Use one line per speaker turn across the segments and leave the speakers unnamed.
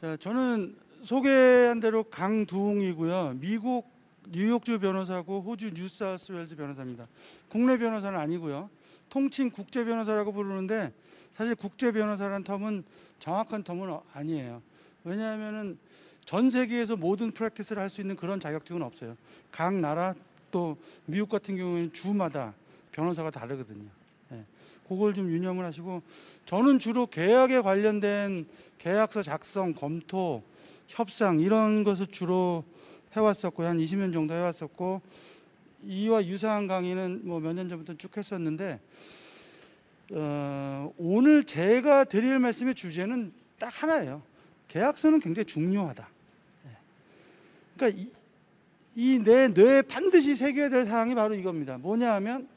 자, 저는 소개한 대로 강두웅이고요. 미국 뉴욕주 변호사고 호주 뉴사우스웨일즈 변호사입니다. 국내 변호사는 아니고요. 통칭 국제 변호사라고 부르는데 사실 국제 변호사라는 텀은 정확한 텀은 아니에요. 왜냐하면은 전 세계에서 모든 프랙티스를 할 수 있는 그런 자격증은 없어요. 각 나라 또 미국 같은 경우에는 주마다 변호사가 다르거든요. 예, 그걸 좀 유념을 하시고, 저는 주로 계약에 관련된 계약서 작성, 검토, 협상 이런 것을 주로 해왔었고요. 한 20년 정도 해왔었고, 이와 유사한 강의는 뭐 몇 년 전부터 쭉 했었는데, 오늘 제가 드릴 말씀의 주제는 딱 하나예요. 계약서는 굉장히 중요하다. 그러니까 이 내 뇌에 반드시 새겨야 될 사항이 바로 이겁니다. 뭐냐 하면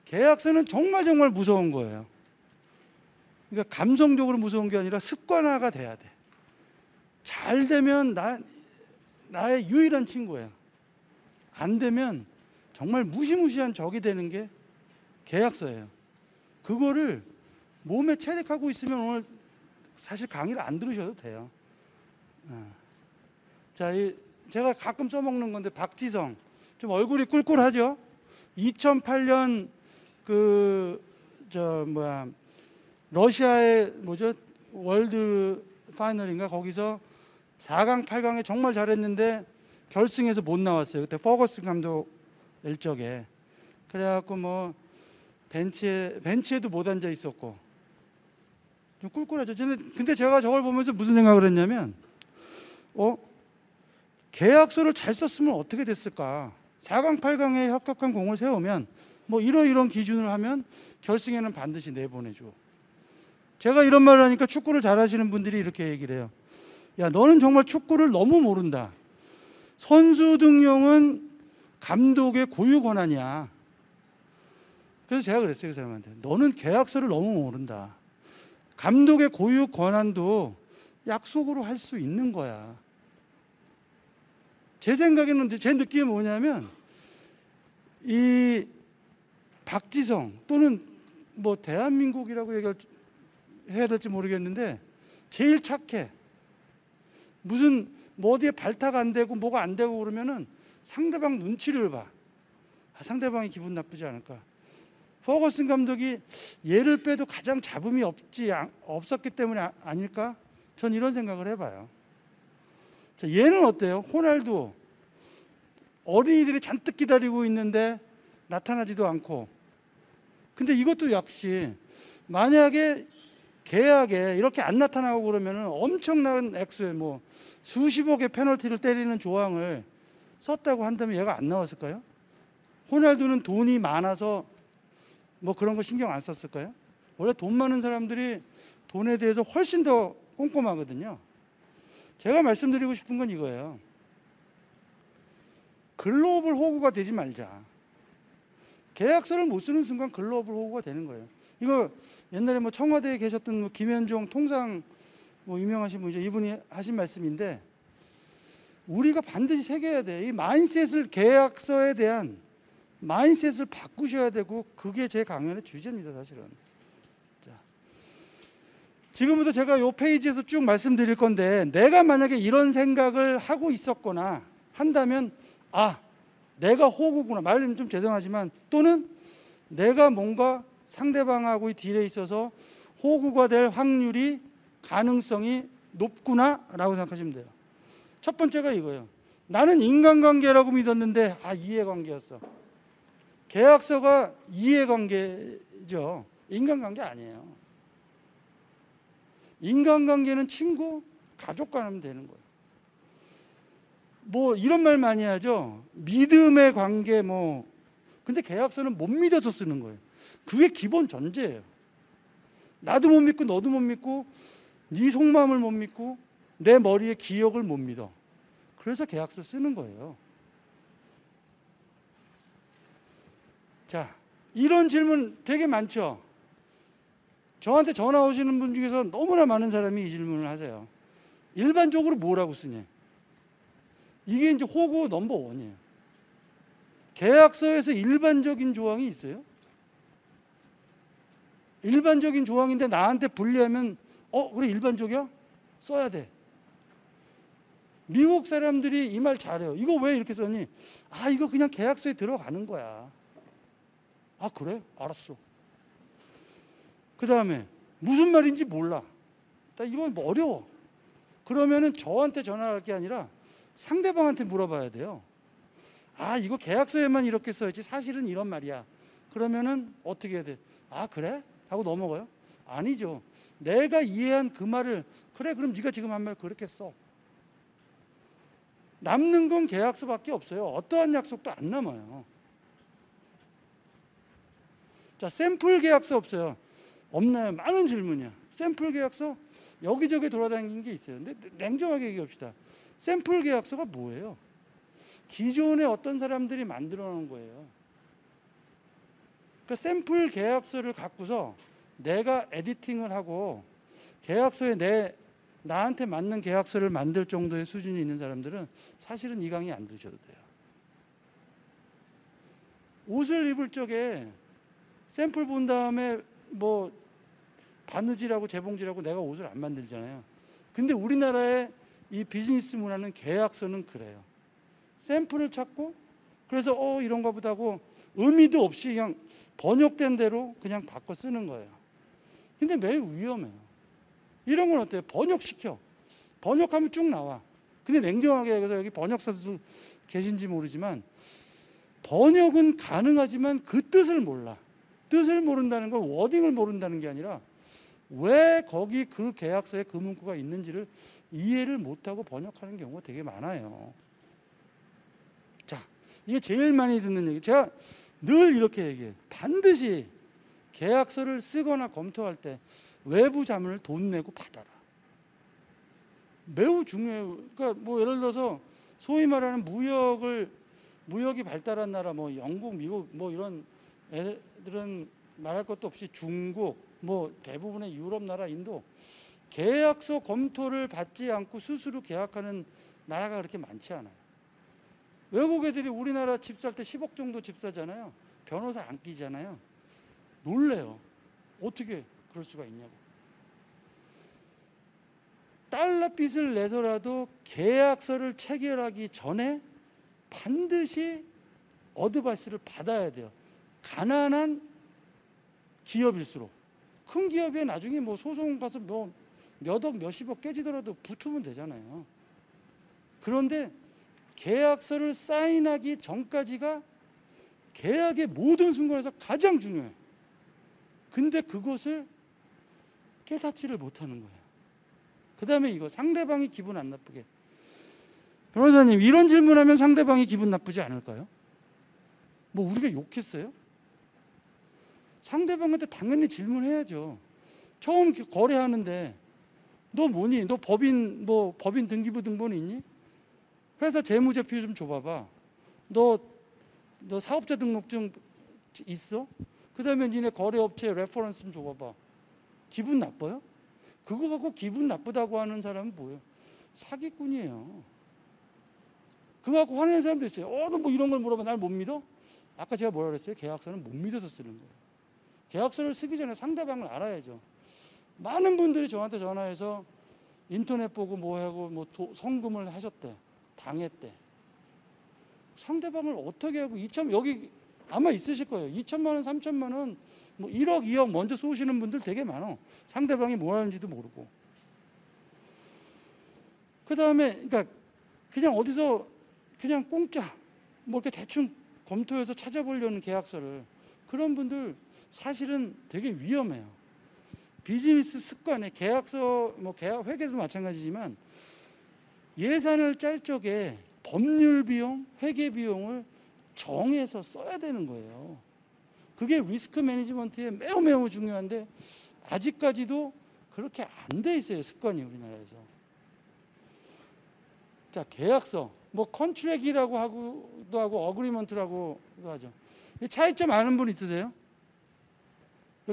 계약서는 정말 무서운 거예요. 그러니까 감성적으로 무서운 게 아니라 습관화가 돼야 돼. 잘 되면 나의 유일한 친구예요. 안 되면 정말 무시무시한 적이 되는 게 계약서예요. 그거를 몸에 체득하고 있으면 오늘 사실 강의를 안 들으셔도 돼요. 자, 제가 가끔 써먹는 건데, 박지성, 좀 얼굴이 꿀꿀하죠? 2008년 러시아의 월드 파이널인가, 거기서 4강, 8강에 정말 잘했는데 결승에서 못 나왔어요. 그때 퍼거슨 감독 일적에. 그래갖고 뭐 벤치에도 못 앉아 있었고 좀 꿀꿀하죠. 근데 제가 저걸 보면서 무슨 생각을 했냐면, 계약서를 잘 썼으면 어떻게 됐을까? 4강, 8강에 합격한 공을 세우면 뭐 이런 기준을 하면 결승에는 반드시 내보내줘. 제가 이런 말을 하니까 축구를 잘하시는 분들이 이렇게 얘기를 해요. 야, 너는 정말 축구를 너무 모른다. 선수 등용은 감독의 고유 권한이야. 그래서 제가 그랬어요, 그 사람한테. 너는 계약서를 너무 모른다. 감독의 고유 권한도 약속으로 할 수 있는 거야. 제 생각에는, 제 느낌이 뭐냐면, 이 박지성 또는 뭐 대한민국이라고 해야 될지 모르겠는데 제일 착해. 무슨 뭐 어디에 발탁 안 되고 뭐가 안 되고 그러면은 상대방 눈치를 봐. 상대방이 기분 나쁘지 않을까. 퍼거슨 감독이 얘를 빼도 가장 잡음이 없었기 때문에 아닐까? 전 이런 생각을 해봐요. 자, 얘는 어때요? 호날두. 어린이들이 잔뜩 기다리고 있는데 나타나지도 않고. 근데 이것도 역시 만약에 계약에 이렇게 안 나타나고 그러면 엄청난 액수의 뭐 수십억의 페널티를 때리는 조항을 썼다고 한다면 얘가 안 나왔을까요? 호날두는 돈이 많아서 뭐 그런 거 신경 안 썼을까요? 원래 돈 많은 사람들이 돈에 대해서 훨씬 더 꼼꼼하거든요. 제가 말씀드리고 싶은 건 이거예요. 글로벌 호구가 되지 말자. 계약서를 못 쓰는 순간 글로벌 호구가 되는 거예요. 이거 옛날에 뭐 청와대에 계셨던 뭐 김현종 통상 뭐 유명하신 분이죠. 이분이 하신 말씀인데, 우리가 반드시 새겨야 돼. 이 마인셋을, 계약서에 대한 마인셋을 바꾸셔야 되고, 그게 제 강연의 주제입니다, 사실은. 자, 지금부터 제가 이 페이지에서 쭉 말씀드릴 건데, 내가 만약에 이런 생각을 하고 있었거나 한다면, 내가 호구구나. 말은 좀 죄송하지만, 또는 내가 뭔가 상대방하고의 딜에 있어서 호구가 될 확률이, 가능성이 높구나 라고 생각하시면 돼요. 첫 번째가 이거예요. 나는 인간관계라고 믿었는데 이해관계였어. 계약서가 이해관계죠. 인간관계 아니에요. 인간관계는 친구, 가족과 하면 되는 거예요. 뭐 이런 말 많이 하죠. 믿음의 관계 뭐. 근데 계약서는 못 믿어서 쓰는 거예요. 그게 기본 전제예요. 나도 못 믿고 너도 못 믿고 네 속마음을 못 믿고 내 머리의 기억을 못 믿어. 그래서 계약서를 쓰는 거예요. 자, 이런 질문 되게 많죠. 저한테 전화 오시는 분 중에서 너무나 많은 사람이 이 질문을 하세요. 일반적으로 뭐라고 쓰냐. 이게 이제 호구 넘버 원이에요. 계약서에서 일반적인 조항이 있어요? 일반적인 조항인데 나한테 불리하면 그래 일반적이야? 써야 돼. 미국 사람들이 이 말 잘해요. 이거 왜 이렇게 썼니? 아, 이거 그냥 계약서에 들어가는 거야. 아, 그래? 알았어. 그 다음에 무슨 말인지 몰라. 나 이건 뭐 어려워. 그러면은 저한테 전화할 게 아니라 상대방한테 물어봐야 돼요. 아, 이거 계약서에만 이렇게 써야지 사실은 이런 말이야. 그러면은 어떻게 해야 돼? 아, 그래? 하고 넘어가요? 아니죠. 내가 이해한 그 말을 그래, 그럼 네가 지금 한 말 그렇게 써. 남는 건 계약서밖에 없어요. 어떠한 약속도 안 남아요. 자, 샘플 계약서 없어요. 없나요? 많은 질문이야. 샘플 계약서? 여기저기 돌아다니는 게 있어요. 근데 냉정하게 얘기합시다. 샘플 계약서가 뭐예요? 기존에 어떤 사람들이 만들어 놓은 거예요. 그러니까 샘플 계약서를 갖고서 내가 에디팅을 하고 계약서에 나한테 맞는 계약서를 만들 정도의 수준이 있는 사람들은 사실은 이 강의 안 들으셔도 돼요. 옷을 입을 적에 샘플 본 다음에 뭐 바느질하고 재봉질하고 내가 옷을 안 만들잖아요. 근데 우리나라의 이 비즈니스 문화는 계약서는 그래요. 샘플을 찾고 그래서 이런가 보다 하고 의미도 없이 그냥 번역된 대로 그냥 바꿔 쓰는 거예요. 근데 매우 위험해요. 이런 건 어때요? 번역시켜. 번역하면 쭉 나와. 근데 냉정하게 얘기해서 여기 번역사도 계신지 모르지만 번역은 가능하지만 그 뜻을 몰라. 뜻을 모른다는 건 워딩을 모른다는 게 아니라 왜 거기 그 계약서에 그 문구가 있는지를 이해를 못하고 번역하는 경우가 되게 많아요. 자, 이게 제일 많이 듣는 얘기. 제가 늘 이렇게 얘기해요. 반드시 계약서를 쓰거나 검토할 때 외부 자문을 돈 내고 받아라. 매우 중요해요. 그러니까 뭐 예를 들어서 소위 말하는 무역이 발달한 나라, 뭐 영국, 미국, 뭐 이런 애들은 말할 것도 없이 중국, 뭐 대부분의 유럽 나라, 인도 계약서 검토를 받지 않고 스스로 계약하는 나라가 그렇게 많지 않아요. 외국 애들이 우리나라 집 살 때 10억 정도 집 사잖아요. 변호사 안 끼잖아요. 놀래요. 어떻게 그럴 수가 있냐고. 달러빚을 내서라도 계약서를 체결하기 전에 반드시 어드바이스를 받아야 돼요. 가난한 기업일수록. 큰 기업에 나중에 뭐 소송 가서 뭐 몇억 몇십억 깨지더라도 붙으면 되잖아요. 그런데 계약서를 사인하기 전까지가 계약의 모든 순간에서 가장 중요해요. 근데 그것을 깨닫지를 못하는 거예요. 그 다음에 이거, 상대방이 기분 안 나쁘게. 변호사님, 이런 질문하면 상대방이 기분 나쁘지 않을까요? 뭐 우리가 욕했어요? 상대방한테 당연히 질문해야죠. 처음 거래하는데 너 뭐니? 너 법인 등기부 등본 있니? 회사 재무제표 좀 줘봐봐. 너 사업자 등록증 있어? 그 다음에 니네 거래업체 레퍼런스 좀 줘봐봐. 기분 나빠요? 그거 갖고 기분 나쁘다고 하는 사람은 뭐예요? 사기꾼이에요. 그거 갖고 화내는 사람도 있어요. 너 뭐 이런 걸 물어봐. 날 못 믿어? 아까 제가 뭐라 그랬어요? 계약서는 못 믿어서 쓰는 거예요. 계약서를 쓰기 전에 상대방을 알아야죠. 많은 분들이 저한테 전화해서 인터넷 보고 뭐 하고 뭐 성금을 하셨대. 당했대. 상대방을 어떻게 하고 여기 아마 있으실 거예요. 2천만 원, 3천만 원, 뭐 1억, 2억 먼저 쏘시는 분들 되게 많아. 상대방이 뭘 하는지도 모르고. 그 다음에 그러니까 그냥 어디서 그냥 공짜 뭐 이렇게 대충 검토해서 찾아보려는 계약서를, 그런 분들 사실은 되게 위험해요. 비즈니스 습관에 계약서, 뭐 계약 회계도 마찬가지지만 예산을 짤 적에 법률 비용, 회계 비용을 정해서 써야 되는 거예요. 그게 리스크 매니지먼트에 매우 중요한데 아직까지도 그렇게 안 돼 있어요. 습관이 우리나라에서. 자, 계약서, 뭐 컨트랙이라고 하고도 하고 어그리먼트라고도 하죠. 차이점 아는 분 있으세요?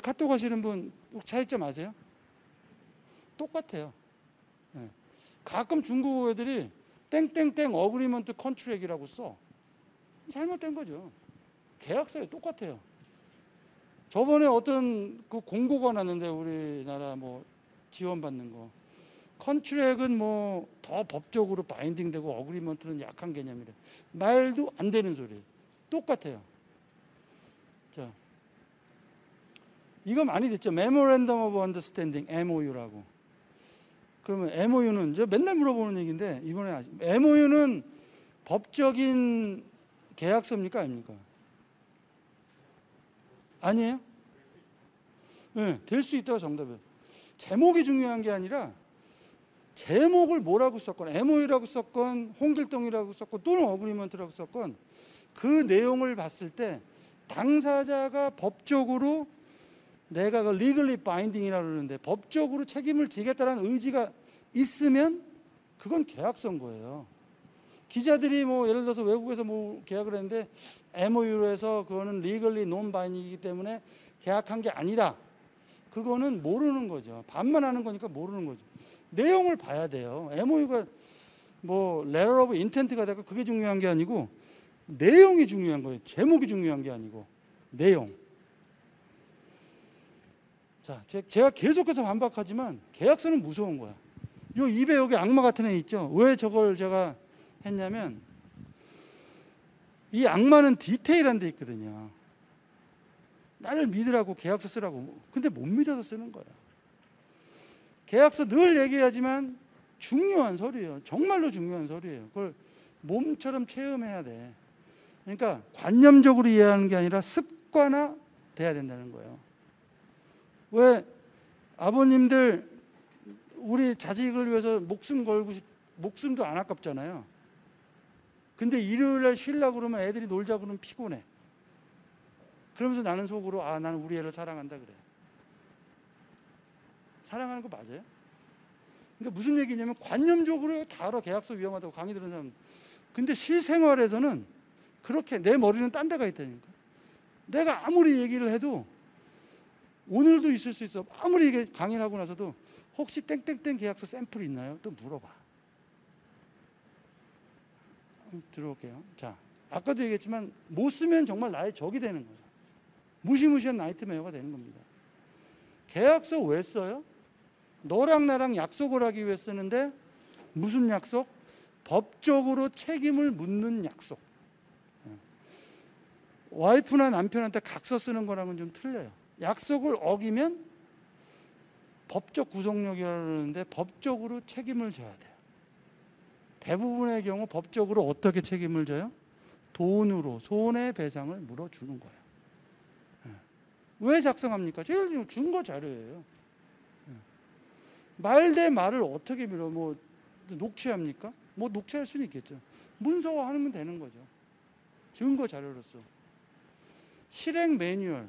카톡 하시는 분 차이점 아세요? 똑같아요. 네. 가끔 중국 애들이 땡땡땡 어그리먼트 컨트랙이라고 써. 잘못된 거죠. 계약서에 똑같아요. 저번에 어떤 그 공고가 났는데 우리나라 뭐 지원받는 거. 컨트랙은 뭐 더 법적으로 바인딩되고 어그리먼트는 약한 개념이래. 말도 안 되는 소리예요. 똑같아요. 자, 이거 많이 듣죠. Memorandum of Understanding, MOU라고. 그러면 MOU는 저 맨날 물어보는 얘기인데 이번에 MOU는 법적인 계약서입니까 아닙니까? 아니에요? 네, 될 수 있다고 정답이에요. 제목이 중요한 게 아니라 제목을 뭐라고 썼건 MOU라고 썼건 홍길동이라고 썼건 또는 어그리먼트라고 썼건 그 내용을 봤을 때 당사자가 법적으로 내가 그 legally binding이라고 그러는데 법적으로 책임을 지겠다는 의지가 있으면 그건 계약서인 거예요. 기자들이 뭐 예를 들어서 외국에서 뭐 계약을 했는데 MOU로 해서 그거는 legally non-binding이기 때문에 계약한 게 아니다. 그거는 모르는 거죠. 반만 하는 거니까 모르는 거죠. 내용을 봐야 돼요. MOU가 뭐 letter of intent가 되고 그게 중요한 게 아니고 내용이 중요한 거예요. 제목이 중요한 게 아니고 내용. 자, 제가 계속해서 반박하지만 계약서는 무서운 거야. 요 입에 여기 악마 같은 애 있죠. 왜 저걸 제가 했냐면 이 악마는 디테일한 데 있거든요. 나를 믿으라고 계약서 쓰라고. 근데 못 믿어서 쓰는 거야. 계약서 늘 얘기하지만 중요한 서류예요. 정말로 중요한 서류예요. 그걸 몸처럼 체험해야 돼. 그러니까 관념적으로 이해하는 게 아니라 습관화 돼야 된다는 거예요. 왜 아버님들 우리 자식을 위해서 목숨 걸고 목숨도 안 아깝잖아요. 근데 일요일날 쉬려고 그러면 애들이 놀자 그러면 피곤해. 그러면서 나는 속으로 나는 우리 애를 사랑한다 그래. 사랑하는 거 맞아요? 그러니까 무슨 얘기냐면 관념적으로 다 알아. 계약서 위험하다고 강의 들은 사람. 근데 실생활에서는 그렇게 내 머리는 딴 데가 있다니까. 내가 아무리 얘기를 해도 오늘도 있을 수 있어. 아무리 이게 강의를 하고 나서도 혹시 땡땡땡 계약서 샘플이 있나요? 또 물어봐. 들어올게요. 자, 아까도 얘기했지만 못 쓰면 정말 나의 적이 되는 거예요. 무시무시한 나이트메어가 되는 겁니다. 계약서 왜 써요? 너랑 나랑 약속을 하기 위해 쓰는데 무슨 약속? 법적으로 책임을 묻는 약속. 와이프나 남편한테 각서 쓰는 거랑은 좀 틀려요. 약속을 어기면 법적 구속력이라고 그러는데 법적으로 책임을 져야 돼요. 대부분의 경우 법적으로 어떻게 책임을 져요? 돈으로 손해배상을 물어주는 거예요. 왜 작성합니까? 제일 증거 자료예요. 말 대 말을 어떻게 밀어? 뭐 녹취합니까? 뭐 녹취할 수는 있겠죠. 문서화하면 되는 거죠. 증거 자료로서. 실행 매뉴얼.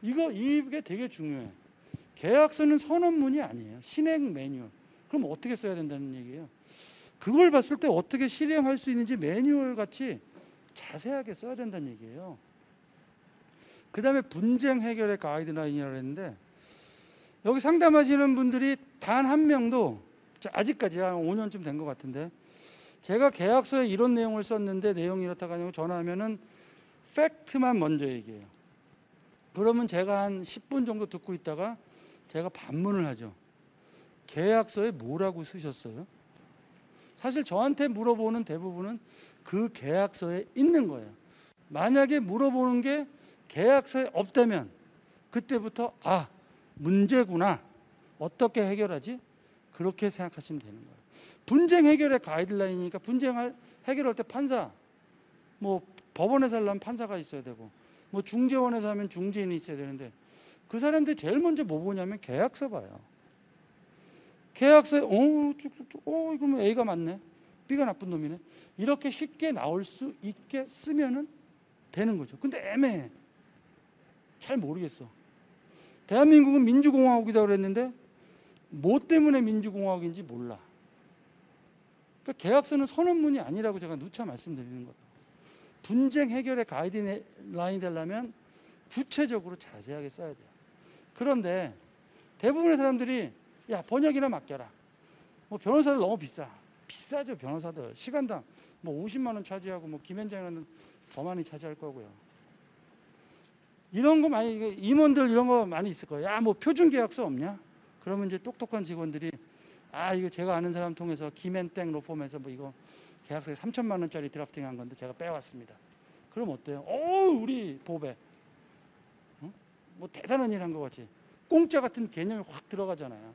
이게 되게 중요해요. 계약서는 선언문이 아니에요. 실행 매뉴얼. 그럼 어떻게 써야 된다는 얘기예요. 그걸 봤을 때 어떻게 실행할 수 있는지 매뉴얼 같이 자세하게 써야 된다는 얘기예요. 그 다음에 분쟁 해결의 가이드라인이라고 했는데 여기 상담하시는 분들이 단 한 명도 아직까지 한 5년쯤 된 것 같은데 제가 계약서에 이런 내용을 썼는데 내용이 이렇다고 하냐고 전화하면은 팩트만 먼저 얘기해요. 그러면 제가 한 10분 정도 듣고 있다가 제가 반문을 하죠. 계약서에 뭐라고 쓰셨어요? 사실 저한테 물어보는 대부분은 그 계약서에 있는 거예요. 만약에 물어보는 게 계약서에 없다면 그때부터 문제구나. 어떻게 해결하지? 그렇게 생각하시면 되는 거예요. 분쟁 해결의 가이드라인이니까 해결할 때 판사, 뭐 법원에서 하려면 판사가 있어야 되고 뭐 중재원에서 하면 중재인이 있어야 되는데 그 사람들이 제일 먼저 뭐 보냐면 계약서 봐요. 계약서에 쭉쭉쭉 이러면 A가 맞네. B가 나쁜 놈이네. 이렇게 쉽게 나올 수 있게 쓰면은 되는 거죠. 근데 애매해. 잘 모르겠어. 대한민국은 민주공화국이라고 그랬는데 뭐 때문에 민주공화국인지 몰라. 그러니까 계약서는 선언문이 아니라고 제가 누차 말씀드리는 거예요. 분쟁 해결의 가이드라인이 되려면 구체적으로 자세하게 써야 돼요. 그런데 대부분의 사람들이 번역이나 맡겨라. 뭐 변호사들 너무 비싸죠. 변호사들 시간당 뭐 50만 원 차지하고 뭐 김현장이라는 더 많이 차지할 거고요. 이런 거 임원들 이런 거 많이 있을 거예요. 뭐 표준 계약서 없냐? 그러면 이제 똑똑한 직원들이 이거 제가 아는 사람 통해서 김앤땡 로펌에서 뭐 이거 계약서에 3천만 원짜리 드라프팅 한 건데 제가 빼왔습니다. 그럼 어때요? 우리 보배 뭐 대단한 일 한 것 같이 공짜 같은 개념이 확 들어가잖아요.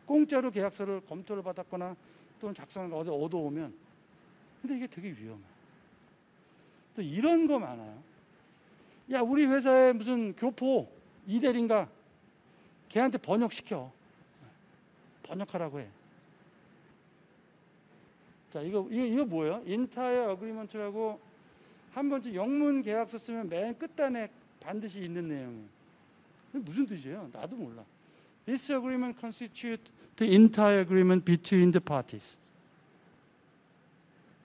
공짜로 계약서를 검토를 받았거나 또는 작성을 어디 얻어오면, 근데 이게 되게 위험해요. 또 이런 거 많아요. 야, 우리 회사에 무슨 교포 이대리인가 걔한테 번역시켜. 번역하라고 해. 자, 이거 뭐예요? Entire Agreement라고 한 번쯤 영문 계약서 쓰면 맨 끝단에 반드시 있는 내용이에요. 무슨 뜻이에요? 나도 몰라. This agreement constitutes the entire agreement between the parties.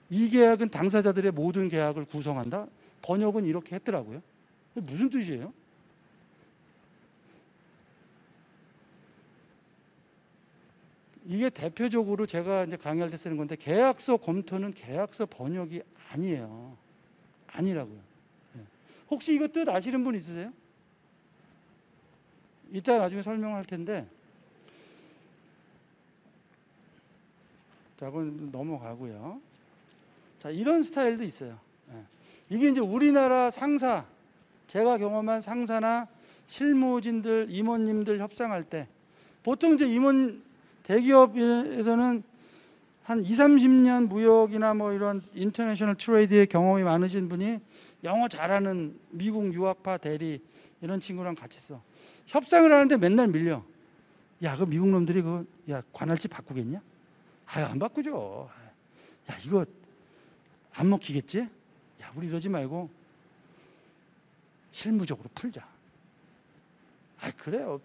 이 계약은 당사자들의 모든 계약을 구성한다. 번역은 이렇게 했더라고요. 무슨 뜻이에요? 이게 대표적으로 제가 이제 강의할 때 쓰는 건데, 계약서 검토는 계약서 번역이 아니에요. 아니라고요. 혹시 이거 뜻 아시는 분 있으세요? 이따 나중에 설명할 텐데, 자, 그건 넘어가고요. 자, 이런 스타일도 있어요. 이게 이제 우리나라 상사, 제가 경험한 상사나 실무진들, 임원님들 협상할 때, 보통 이제 임원 대기업에서는 한 20, 30년 무역이나 뭐 이런 인터내셔널 트레이드의 경험이 많으신 분이 영어 잘하는 미국 유학파 대리 이런 친구랑 같이 써. 협상을 하는데 맨날 밀려. 야, 그 미국 놈들이 야, 관할지 바꾸겠냐? 안 바꾸죠. 야, 이거 안 먹히겠지? 야, 우리 이러지 말고 실무적으로 풀자. 그래요.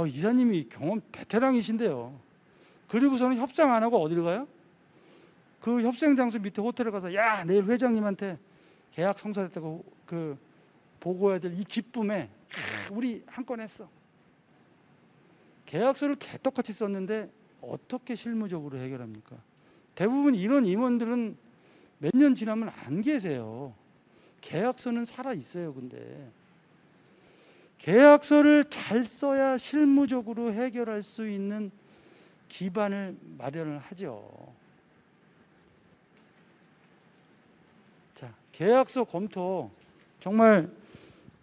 이사님이 경험 베테랑이신데요. 그리고서는 협상 안 하고 어디를 가요? 그 협상 장소 밑에 호텔에 가서, 야, 내일 회장님한테 계약 성사됐다고 보고해야 될 이 기쁨에 우리 한 건 했어. 계약서를 개떡같이 썼는데 어떻게 실무적으로 해결합니까? 대부분 이런 임원들은 몇 년 지나면 안 계세요. 계약서는 살아 있어요. 근데 계약서를 잘 써야 실무적으로 해결할 수 있는 기반을 마련을 하죠. 자, 계약서 검토, 정말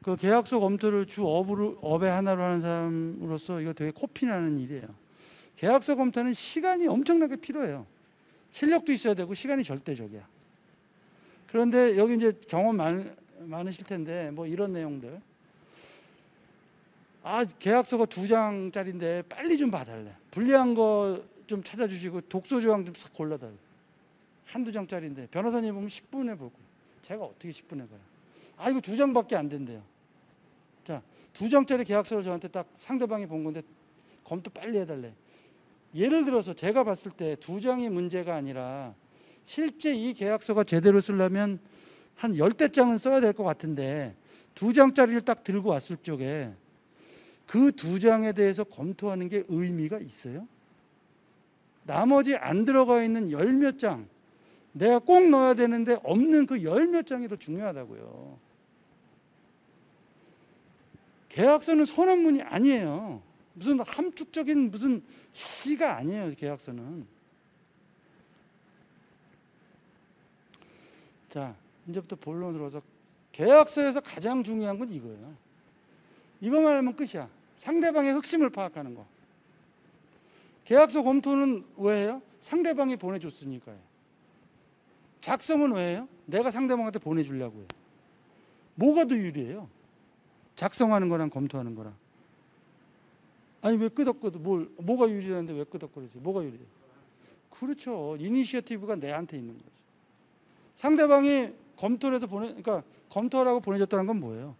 그 계약서 검토를 주 업의 하나로 하는 사람으로서 이거 되게 코피나는 일이에요. 계약서 검토는 시간이 엄청나게 필요해요. 실력도 있어야 되고 시간이 절대적이야. 그런데 여기 이제 경험 많으실 텐데 뭐 이런 내용들. 계약서가 2장짜리인데 빨리 좀 봐달래. 불리한 거 좀 찾아주시고 독소 조항 좀 싹 골라달래. 1-2장짜리인데 변호사님 보면 10분에 보고, 제가 어떻게 10분에 봐요? 이거 2장밖에 안 된대요. 자, 2장짜리 계약서를 저한테 딱 상대방이 본 건데 검토 빨리 해달래. 예를 들어서 제가 봤을 때 2장이 문제가 아니라 실제 이 계약서가 제대로 쓰려면 한 10대장은 써야 될 것 같은데 2장짜리를 딱 들고 왔을 적에 그 2장에 대해서 검토하는 게 의미가 있어요? 나머지 안 들어가 있는 10몇 장, 내가 꼭 넣어야 되는데 없는 그 10몇 장이 더 중요하다고요. 계약서는 선언문이 아니에요. 무슨 함축적인 무슨 시가 아니에요. 계약서는. 자, 이제부터 본론으로 들어서 계약서에서 가장 중요한 건 이거예요. 이거만 하면 끝이야. 상대방의核심을 파악하는 거. 계약서 검토는 왜 해요? 상대방이 보내줬으니까요. 작성은 왜 해요? 내가 상대방한테 보내주려고 해요. 뭐가 더 유리해요? 작성하는 거랑 검토하는 거랑. 왜 끄덕끄덕, 뭐가 유리한데 왜 끄덕거리세요? 뭐가 유리해요? 그렇죠. 이니시어티브가 내한테 있는 거죠. 상대방이 검토를 해서 그러니까 검토하라고 보내줬다는 건 뭐예요?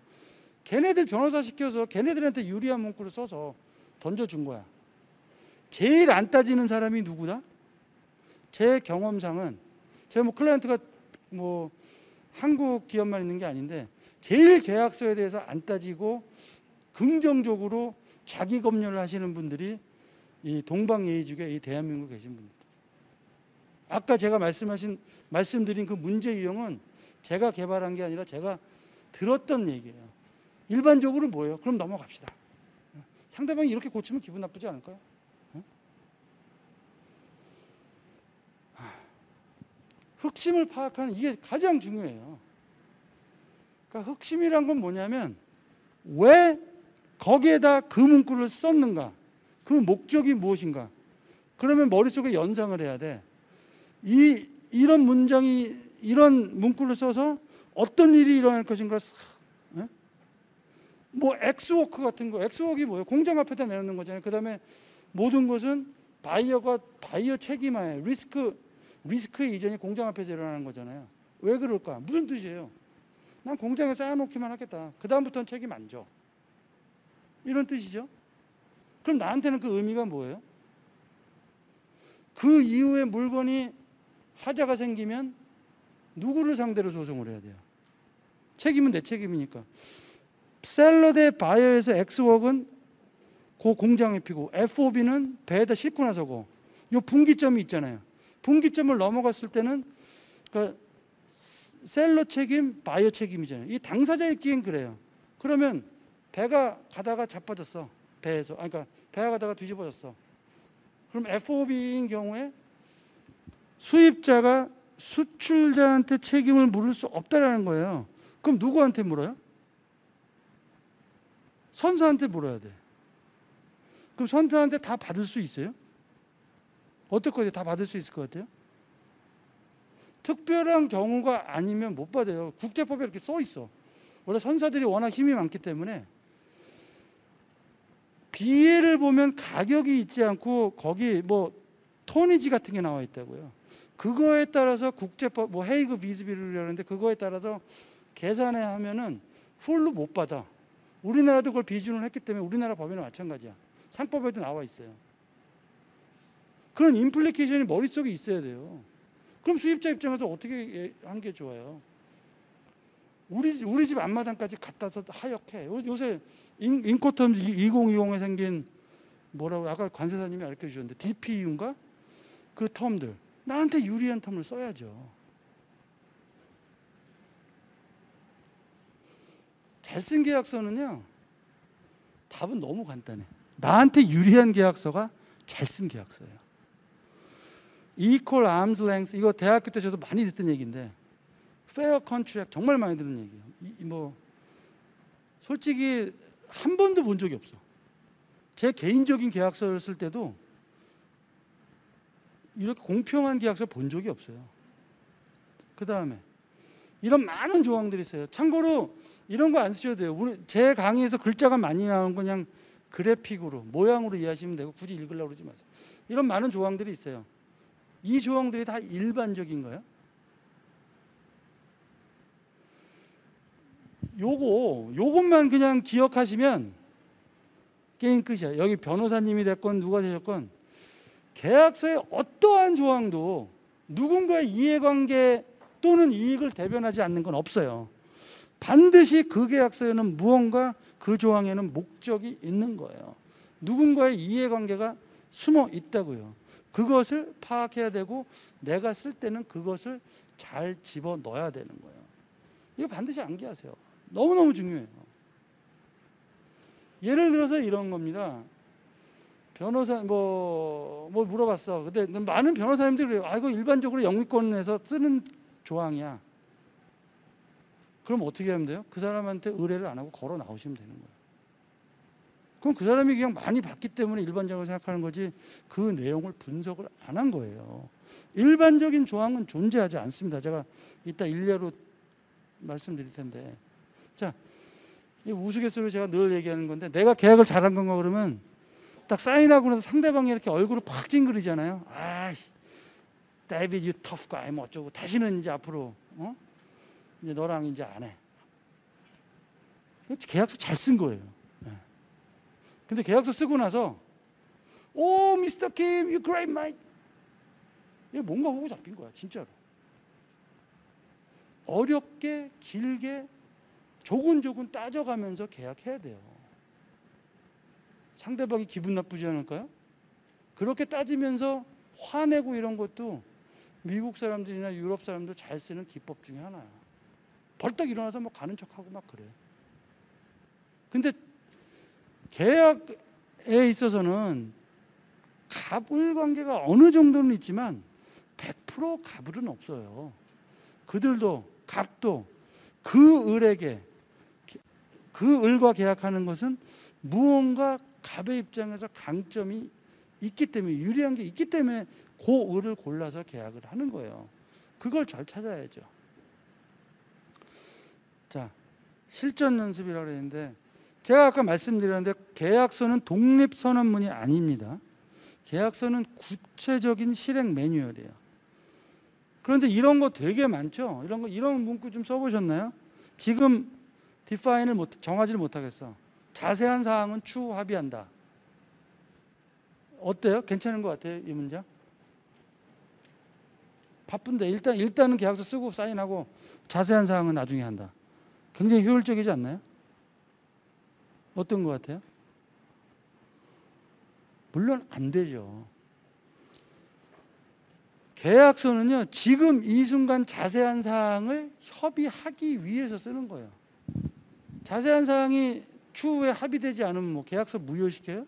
걔네들 변호사 시켜서 걔네들한테 유리한 문구를 써서 던져준 거야. 제일 안 따지는 사람이 누구다? 제 경험상은, 제가 클라이언트가 한국 기업만 있는 게 아닌데, 제일 계약서에 대해서 안 따지고 긍정적으로 자기 검열을 하시는 분들이 이 동방예의주계 이 대한민국에 계신 분들. 아까 제가 말씀드린 그 문제 유형은 제가 개발한 게 아니라 제가 들었던 얘기예요. 일반적으로 뭐예요? 그럼 넘어갑시다. 상대방이 이렇게 고치면 기분 나쁘지 않을까요? 核심을 파악하는 이게 가장 중요해요. 그러니까核심이란 건 뭐냐면 왜 거기에다 그 문구를 썼는가, 그 목적이 무엇인가. 그러면 머릿속에 연상을 해야 돼. 이런 문장이 이런 문구를 써서 어떤 일이 일어날 것인가. 뭐 엑스워크 같은 거, 엑스워크가 뭐예요? 공장 앞에다 내놓는 거잖아요. 그 다음에 모든 것은 바이어 책임하에 리스크의 이전이 공장 앞에서 일어나는 거잖아요. 왜 그럴까? 무슨 뜻이에요? 난 공장에 쌓아놓기만 하겠다. 그 다음부터는 책임 안 져. 이런 뜻이죠. 그럼 나한테는 그 의미가 뭐예요? 그 이후에 물건이 하자가 생기면 누구를 상대로 소송을 해야 돼요? 책임은 내 책임이니까. 셀러 대 바이어에서 X웍은 그 공장에 피고 FOB는 배에다 싣고 나서고 요 분기점이 있잖아요. 분기점을 넘어갔을 때는 그러니까 셀러 책임, 바이어 책임이잖아요. 이 당사자의 기엔 그래요. 그러면 배가 가다가 자빠졌어. 배에서. 그러니까 배가 가다가 뒤집어졌어. 그럼 FOB인 경우에 수입자가 수출자한테 책임을 물을 수 없다라는 거예요. 그럼 누구한테 물어요? 선사한테 물어야 돼. 그럼 선사한테 다 받을 수 있어요? 어떨 것 같아요? 다 받을 수 있을 것 같아요? 특별한 경우가 아니면 못 받아요. 국제법에 이렇게 써 있어. 원래 선사들이 워낙 힘이 많기 때문에 비례를 보면 가격이 있지 않고 거기 뭐 토니지 같은 게 나와 있다고요. 그거에 따라서 국제법 뭐 헤이그 비즈비ル하는데 그거에 따라서 계산해 하면은 풀로 못 받아. 우리나라도 그걸 비준을 했기 때문에 우리나라 법에는 마찬가지야. 상법에도 나와 있어요. 그런 임플리케이션이 머릿속에 있어야 돼요. 그럼 수입자 입장에서 어떻게 한 게 좋아요? 우리 집 앞마당까지 갖다서 하역해. 요새 인코텀 2020에 생긴 뭐라고 아까 관세사님이 알려 주셨는데 DPU인가? 그 텀들. 나한테 유리한 텀을 써야죠. 잘 쓴 계약서는요. 답은 너무 간단해. 나한테 유리한 계약서가 잘 쓴 계약서예요. Equal Arms Length 이거 대학교 때 저도 많이 듣던 얘기인데 Fair Contract 정말 많이 듣는 얘기예요. 뭐 솔직히 한 번도 본 적이 없어. 제 개인적인 계약서를 쓸 때도 이렇게 공평한 계약서 본 적이 없어요. 그 다음에 이런 많은 조항들이 있어요. 참고로 이런 거 안 쓰셔도 돼요. 제 강의에서 글자가 많이 나온 건 그냥 그래픽으로 모양으로 이해하시면 되고 굳이 읽으려고 그러지 마세요. 이런 많은 조항들이 있어요. 이 조항들이 다 일반적인 거예요. 요것만 그냥 기억하시면 게임 끝이야. 여기 변호사님이 됐건 누가 되셨건 계약서의 어떠한 조항도 누군가의 이해관계 또는 이익을 대변하지 않는 건 없어요. 반드시 그 계약서에는 무언가 그 조항에는 목적이 있는 거예요. 누군가의 이해관계가 숨어 있다고요. 그것을 파악해야 되고 내가 쓸 때는 그것을 잘 집어넣어야 되는 거예요. 이거 반드시 암기하세요. 너무너무 중요해요. 예를 들어서 이런 겁니다. 변호사 뭐 물어봤어. 근데 많은 변호사님들이 그래요. 이거 일반적으로 영미권에서 쓰는 조항이야. 그럼 어떻게 하면 돼요? 그 사람한테 의뢰를 안 하고 걸어 나오시면 되는 거예요. 그럼 그 사람이 그냥 많이 봤기 때문에 일반적으로 생각하는 거지 그 내용을 분석을 안 한 거예요. 일반적인 조항은 존재하지 않습니다. 제가 이따 일례로 말씀드릴 텐데. 자, 이 우스갯소리로 제가 늘 얘기하는 건데 내가 계약을 잘한 건가 그러면 딱 사인하고 나서 상대방이 이렇게 얼굴을 팍 찡그리잖아요. 데이비드, you tough guy, 뭐 어쩌고. 다시는 이제 앞으로, 이제 너랑 이제 안 해. 계약서 잘 쓴 거예요. 근데 계약서 쓰고 나서, 오, 미스터 킴, you great mate. 이게 뭔가 보고 잡힌 거야, 진짜로. 어렵게, 길게, 조근조근 따져가면서 계약해야 돼요. 상대방이 기분 나쁘지 않을까요? 그렇게 따지면서 화내고 이런 것도 미국 사람들이나 유럽 사람들 잘 쓰는 기법 중에 하나야. 벌떡 일어나서 뭐 가는 척하고 막 그래. 근데 계약에 있어서는 갑을 관계가 어느 정도는 있지만 100% 갑을은 없어요. 그들도 갑도 그 을에게 그 을과 계약하는 것은 무언가 갑의 입장에서 강점이 있기 때문에 유리한 게 있기 때문에 그 을을 골라서 계약을 하는 거예요. 그걸 잘 찾아야죠. 자, 실전 연습이라고 했는데 제가 아까 말씀드렸는데 계약서는 독립선언문이 아닙니다. 계약서는 구체적인 실행 매뉴얼이에요. 그런데 이런 거 되게 많죠. 이런 문구 좀 써보셨나요? 지금 디파인을 정하지를 못하겠어. 자세한 사항은 추후 합의한다. 어때요? 괜찮은 것 같아요, 이 문장? 바쁜데 일단은 계약서 쓰고 사인하고 자세한 사항은 나중에 한다. 굉장히 효율적이지 않나요? 어떤 것 같아요? 물론 안 되죠. 계약서는요, 지금 이 순간 자세한 사항을 협의하기 위해서 쓰는 거예요. 자세한 사항이 추후에 합의되지 않으면 뭐 계약서 무효시켜요?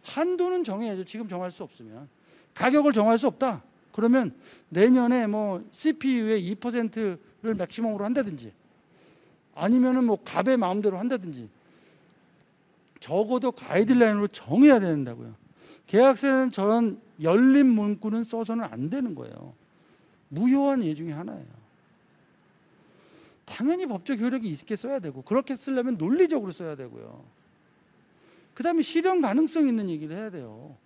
한도는 정해야죠. 지금 정할 수 없으면. 가격을 정할 수 없다. 그러면 내년에 뭐 CPU의 2%를 맥시멈으로 한다든지 아니면은 뭐 갑의 마음대로 한다든지 적어도 가이드라인으로 정해야 된다고요. 계약서에는 저런 열린 문구는 써서는 안 되는 거예요. 무효한 예 중에 하나예요. 당연히 법적 효력이 있게 써야 되고 그렇게 쓰려면 논리적으로 써야 되고요. 그 다음에 실현 가능성 있는 얘기를 해야 돼요.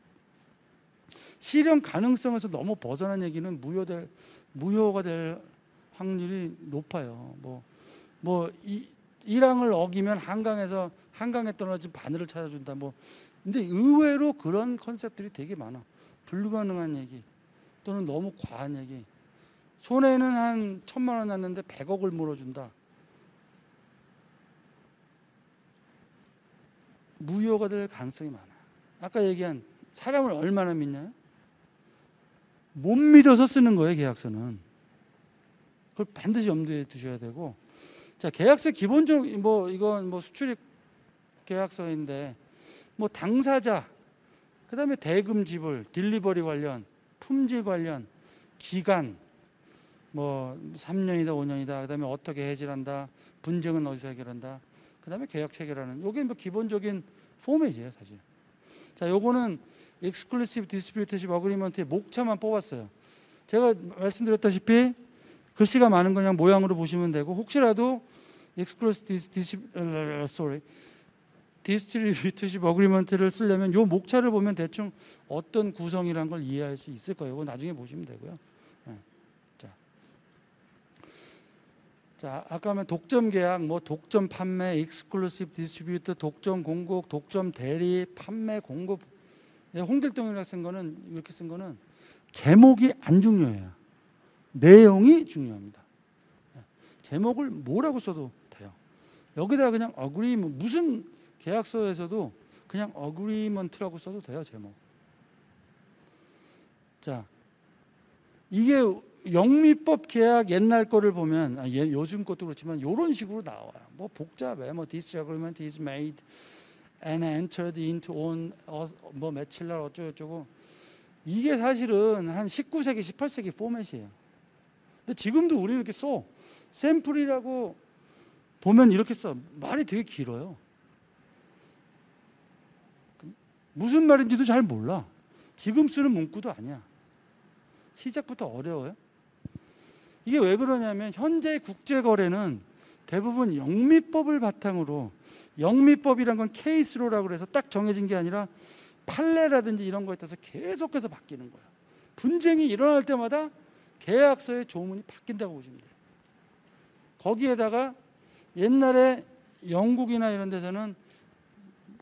실현 가능성에서 너무 벗어난 얘기는 무효가 될 확률이 높아요. 뭐 1항을 어기면 한강에 떨어진 바늘을 찾아준다. 근데 의외로 그런 컨셉들이 되게 많아. 불가능한 얘기 또는 너무 과한 얘기. 손해는 한 1,000만 원 났는데 100억을 물어준다. 무효가 될 가능성이 많아요. 아까 얘기한 사람을 얼마나 믿냐요? 못 믿어서 쓰는 거예요, 계약서는. 그걸 반드시 염두에 두셔야 되고. 자, 계약서 기본적 이건 수출입 계약서인데 당사자, 그다음에 대금 지불, 딜리버리 관련, 품질 관련, 기간 3년이다 5년이다. 그다음에 어떻게 해지한다. 분쟁은 어디서 해결한다. 그다음에 계약 체결하는. 요게 기본적인 포맷이에요, 사실. 자, 요거는 Exclusive Distributorship Agreement의 목차만 뽑았어요. 제가 말씀드렸다시피 글씨가 많은 거 그냥 모양으로 보시면 되고 혹시라도 Exclusive Distributorship Agreement를 쓰려면 요 목차를 보면 대충 어떤 구성이란 걸 이해할 수 있을 거예요. 이거 나중에 보시면 되고요. 네. 자, 아까 하면 독점 계약, 독점 판매, Exclusive Distributor, 독점 공급, 독점 대리, 판매 공급. 홍길동이라고 쓴 거는 이렇게 쓴 거는 제목이 안 중요해요. 내용이 중요합니다. 제목을 뭐라고 써도 돼요. 여기다가 그냥 agreement, 무슨 계약서에서도 그냥 agreement라고 써도 돼요, 제목. 자, 이게 영미법 계약 옛날 거를 보면 요즘 것도 그렇지만 이런 식으로 나와요. 복잡해. This agreement is made and entered into on 며칠 날 어쩌고저쩌고. 이게 사실은 한 19세기, 18세기 포맷이에요. 근데 지금도 우리는 이렇게 써. 샘플이라고 보면 이렇게 써. 말이 되게 길어요. 무슨 말인지도 잘 몰라. 지금 쓰는 문구도 아니야. 시작부터 어려워요. 이게 왜 그러냐면 현재 국제거래는 대부분 영미법을 바탕으로, 영미법이란 건 케이스로라고 해서 딱 정해진 게 아니라 판례라든지 이런 거에 따라서 계속해서 바뀌는 거예요. 분쟁이 일어날 때마다 계약서의 조문이 바뀐다고 보시면 돼요. 거기에다가 옛날에 영국이나 이런 데서는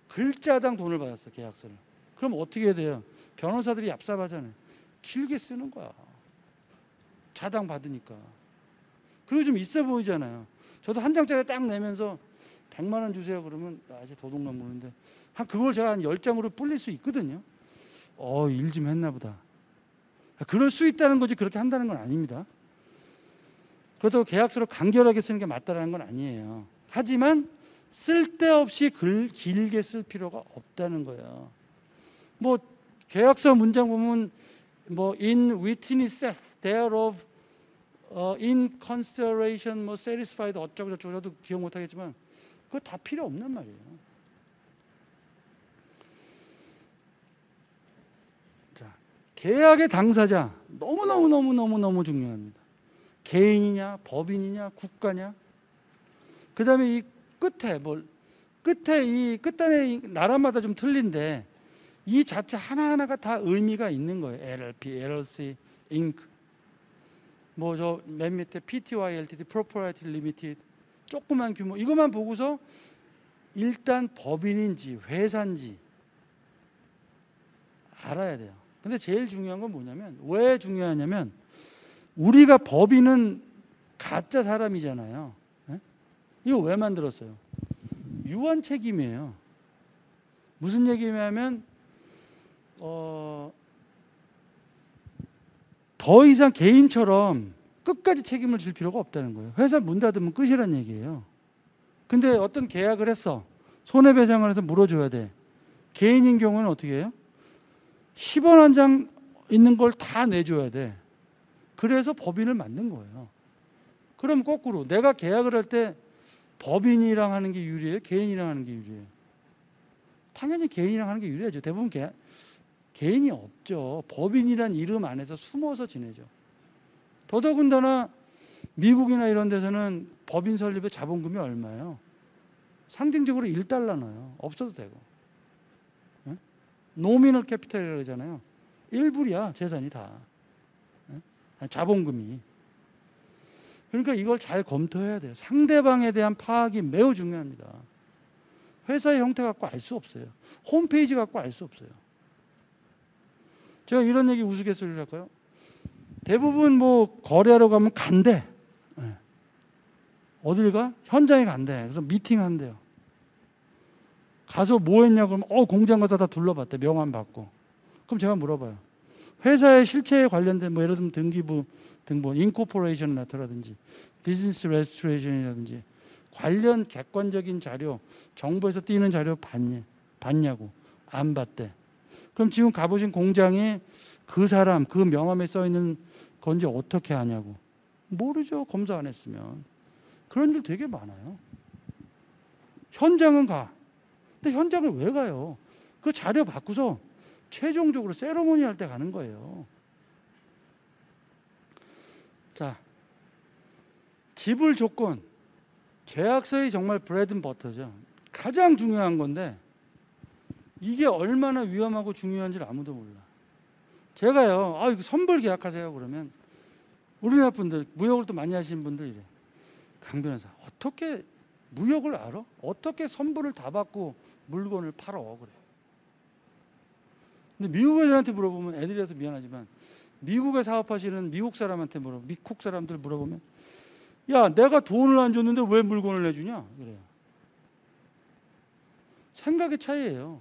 글자당 돈을 받았어, 계약서를. 그럼 어떻게 해야 돼요? 변호사들이 얍삽하잖아요. 길게 쓰는 거야. 자당 받으니까. 그리고 좀 있어 보이잖아요. 저도 한 장짜리 딱 내면서 100만 원 주세요 그러면 이제 도둑놈 무는데 그걸 제가 한 10장으로 불릴 수 있거든요. 일 좀 했나 보다. 그럴 수 있다는 거지 그렇게 한다는 건 아닙니다. 그렇다고 계약서를 간결하게 쓰는 게 맞다는 건 아니에요. 하지만 쓸데없이 길게 쓸 필요가 없다는 거예요. 계약서 문장 보면 in witness thereof in consideration, 뭐 satisfied 어쩌고 저쩌고 저도 기억 못하겠지만 그거 다 필요 없는 말이에요. 자, 계약의 당사자 너무 중요합니다. 개인이냐, 법인이냐, 국가냐. 그다음에 이 끝에 이 끝단의 나라마다 좀 틀린데 이 자체 하나하나가 다 의미가 있는 거예요. LLP, LLC, Inc. 뭐 저 맨 밑에 PTY, LTD, Proprietary Limited, 조그만 규모 이것만 보고서 일단 법인인지 회사인지 알아야 돼요. 근데 제일 중요한 건 뭐냐면 왜 중요하냐면 우리가 법인은 가짜 사람이잖아요. 네? 이거 왜 만들었어요? 유한 책임이에요. 무슨 얘기냐면 더 이상 개인처럼 끝까지 책임을 질 필요가 없다는 거예요. 회사 문 닫으면 끝이란 얘기예요. 근데 어떤 계약을 했어. 손해배상을 해서 물어줘야 돼. 개인인 경우는 어떻게 해요? 10원 한 장 있는 걸 다 내줘야 돼. 그래서 법인을 만든 거예요. 그럼 거꾸로 내가 계약을 할 때 법인이랑 하는 게 유리해요? 개인이랑 하는 게 유리해요? 당연히 개인이랑 하는 게 유리하죠. 대부분 개인이 없죠. 법인이란 이름 안에서 숨어서 지내죠. 더더군다나 미국이나 이런 데서는 법인 설립의 자본금이 얼마예요? 상징적으로 1달러 나요. 없어도 되고. 네? 노미널 캐피탈이라고 그러잖아요. 1불이야 재산이 다. 네? 자본금이. 그러니까 이걸 잘 검토해야 돼요. 상대방에 대한 파악이 매우 중요합니다. 회사의 형태 갖고 알 수 없어요. 홈페이지 갖고 알 수 없어요. 제가 이런 얘기 우스갯소리를 할까요? 대부분 뭐 거래하러 가면 간대. 네. 어딜 가? 현장에 간대. 그래서 미팅 한대요. 가서 뭐 했냐고 그러면 공장 가서 다 둘러봤대. 명함 받고. 그럼 제가 물어봐요. 회사의 실체에 관련된 뭐 예를 들면 등기부, 등본, 인코퍼레이션 레터라든지 비즈니스 레지스트레이션이라든지 관련 객관적인 자료, 정부에서 띄는 자료 봤냐고. 안 봤대. 그럼 지금 가보신 공장에 그 사람, 그 명함에 써 있는 건지 어떻게 아냐고. 모르죠. 검사 안 했으면. 그런 일 되게 많아요. 현장은 가. 근데 현장을 왜 가요? 그 자료 받고서 최종적으로 세러머니 할 때 가는 거예요. 자, 지불 조건. 계약서의 정말 브레드 앤 버터죠. 가장 중요한 건데 이게 얼마나 위험하고 중요한지를 아무도 몰라. 제가요, 이거 선불 계약하세요 그러면 우리나라 분들, 무역을 또 많이 하시는 분들 이래. 강 변호사, 어떻게 무역을 알아? 어떻게 선불을 다 받고 물건을 팔어? 그래. 근데 미국 애들한테 물어보면 애들이라서 미안하지만 미국에 사업하시는 미국 사람한테 미국 사람들 물어보면 야, 내가 돈을 안 줬는데 왜 물건을 내주냐? 그래요. 생각의 차이예요.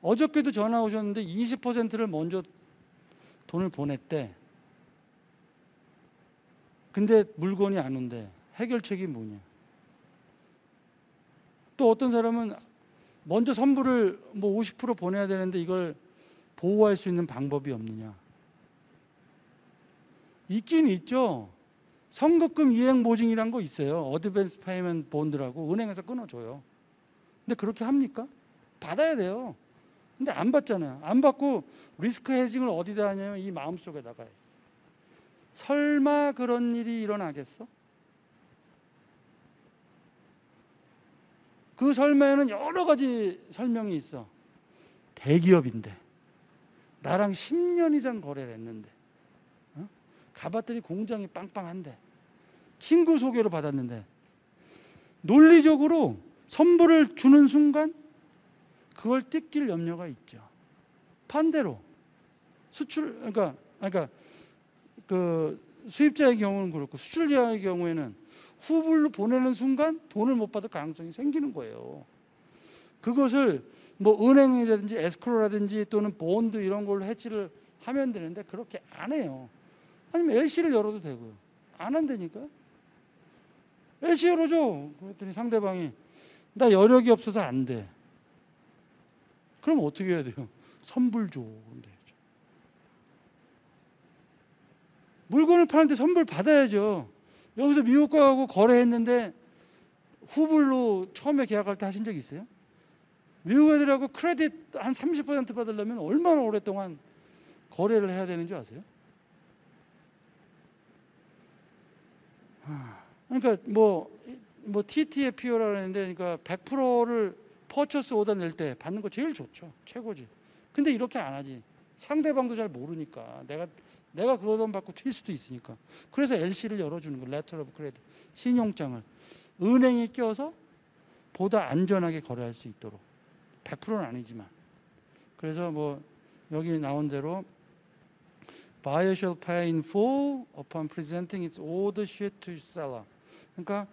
어저께도 전화 오셨는데 20%를 먼저 돈을 보냈대. 근데 물건이 안 온대. 해결책이 뭐냐? 또 어떤 사람은 먼저 선불을 뭐 50% 보내야 되는데 이걸 보호할 수 있는 방법이 없느냐? 있긴 있죠. 선급금 이행 보증이란 거 있어요. 어드밴스 페이먼트 본드라고 은행에서 끊어줘요. 근데 그렇게 합니까? 받아야 돼요. 근데 안 받잖아요. 안 받고 리스크 헤징을 어디다 하냐면 이 마음속에다가 해요. 설마 그런 일이 일어나겠어? 그 설마에는 여러 가지 설명이 있어. 대기업인데 나랑 10년 이상 거래를 했는데 가봤더니 공장이 빵빵한데 친구 소개로 받았는데 논리적으로 선불을 주는 순간 그걸 뜯길 염려가 있죠. 반대로 그러니까 그 수입자의 경우는 그렇고 수출자의 경우에는 후불로 보내는 순간 돈을 못 받을 가능성이 생기는 거예요. 그것을 뭐 은행이라든지 에스크로라든지 또는 본드 이런 걸로 해지를 하면 되는데 그렇게 안 해요. 아니면 LC를 열어도 되고요. 안 한다니까. LC 열어줘. 그랬더니 상대방이 나 여력이 없어서 안 돼. 그럼 어떻게 해야 돼요? 선불 줘. 물건을 파는데 선불 받아야죠. 여기서 미국 가고 거래했는데 후불로 처음에 계약할 때 하신 적 있어요? 미국 애들하고 크레딧 한 30% 받으려면 얼마나 오랫동안 거래를 해야 되는 줄 아세요? 그러니까 뭐 TT의 PO라고 하는데, 그러니까 100%를 퍼처스 오더 낼 때 받는 거 제일 좋죠. 최고지. 근데 이렇게 안 하지. 상대방도 잘 모르니까. 내가 그 돈 받고 튈 수도 있으니까. 그래서 LC를 열어주는 거, 레터 오브 크레딧, 신용장을 은행이 껴서 보다 안전하게 거래할 수 있도록. 100%는 아니지만. 그래서 뭐 여기 나온 대로 buyer shall pay in full upon presenting its order sheet to seller. 그러니까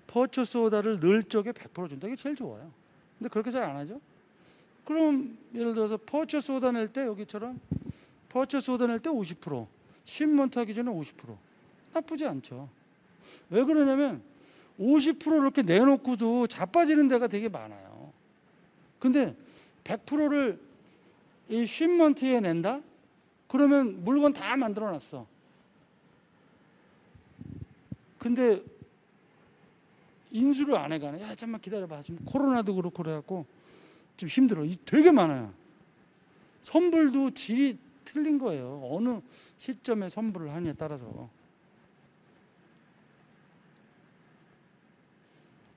퍼처스 오더를 늘 적에 100% 준다. 이게 제일 좋아요. 근데 그렇게 잘 안 하죠. 그럼 예를 들어서 퍼처스 오더 낼 때 여기처럼 퍼처스 오더 낼 때 50%, 쉽먼트 하기 전에 50%. 나쁘지 않죠. 왜 그러냐면 50% 이렇게 내놓고도 자빠지는 데가 되게 많아요. 근데 100%를 이 쉽먼트에 낸다? 그러면 물건 다 만들어 놨어. 근데 인수를 안 해가네. 야, 잠깐만 기다려봐. 지금 코로나도 그렇고 그래갖고 좀 힘들어. 되게 많아요. 선불도 질이 틀린 거예요. 어느 시점에 선불을 하느냐에 따라서.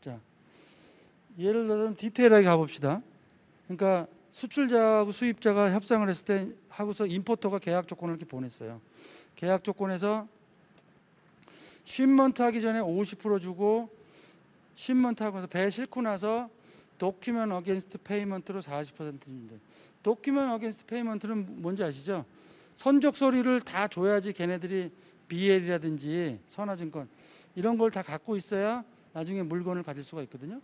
자, 예를 들어서 디테일하게 가봅시다. 그러니까 수출자하고 수입자가 협상을 했을 때 하고서 임포터가 계약 조건을 이렇게 보냈어요. 계약 조건에서 쉽먼트 하기 전에 50% 주고 쉽먼트 하고서 배 싣고 나서 도큐먼트 어게인스트 페이먼트로 40% 준대. 도큐먼트 어게인스트 페이먼트는 뭔지 아시죠? 선적 서류를 다 줘야지 걔네들이 BL이라든지 선화증권 이런 걸 다 갖고 있어야 나중에 물건을 가질 수가 있거든요.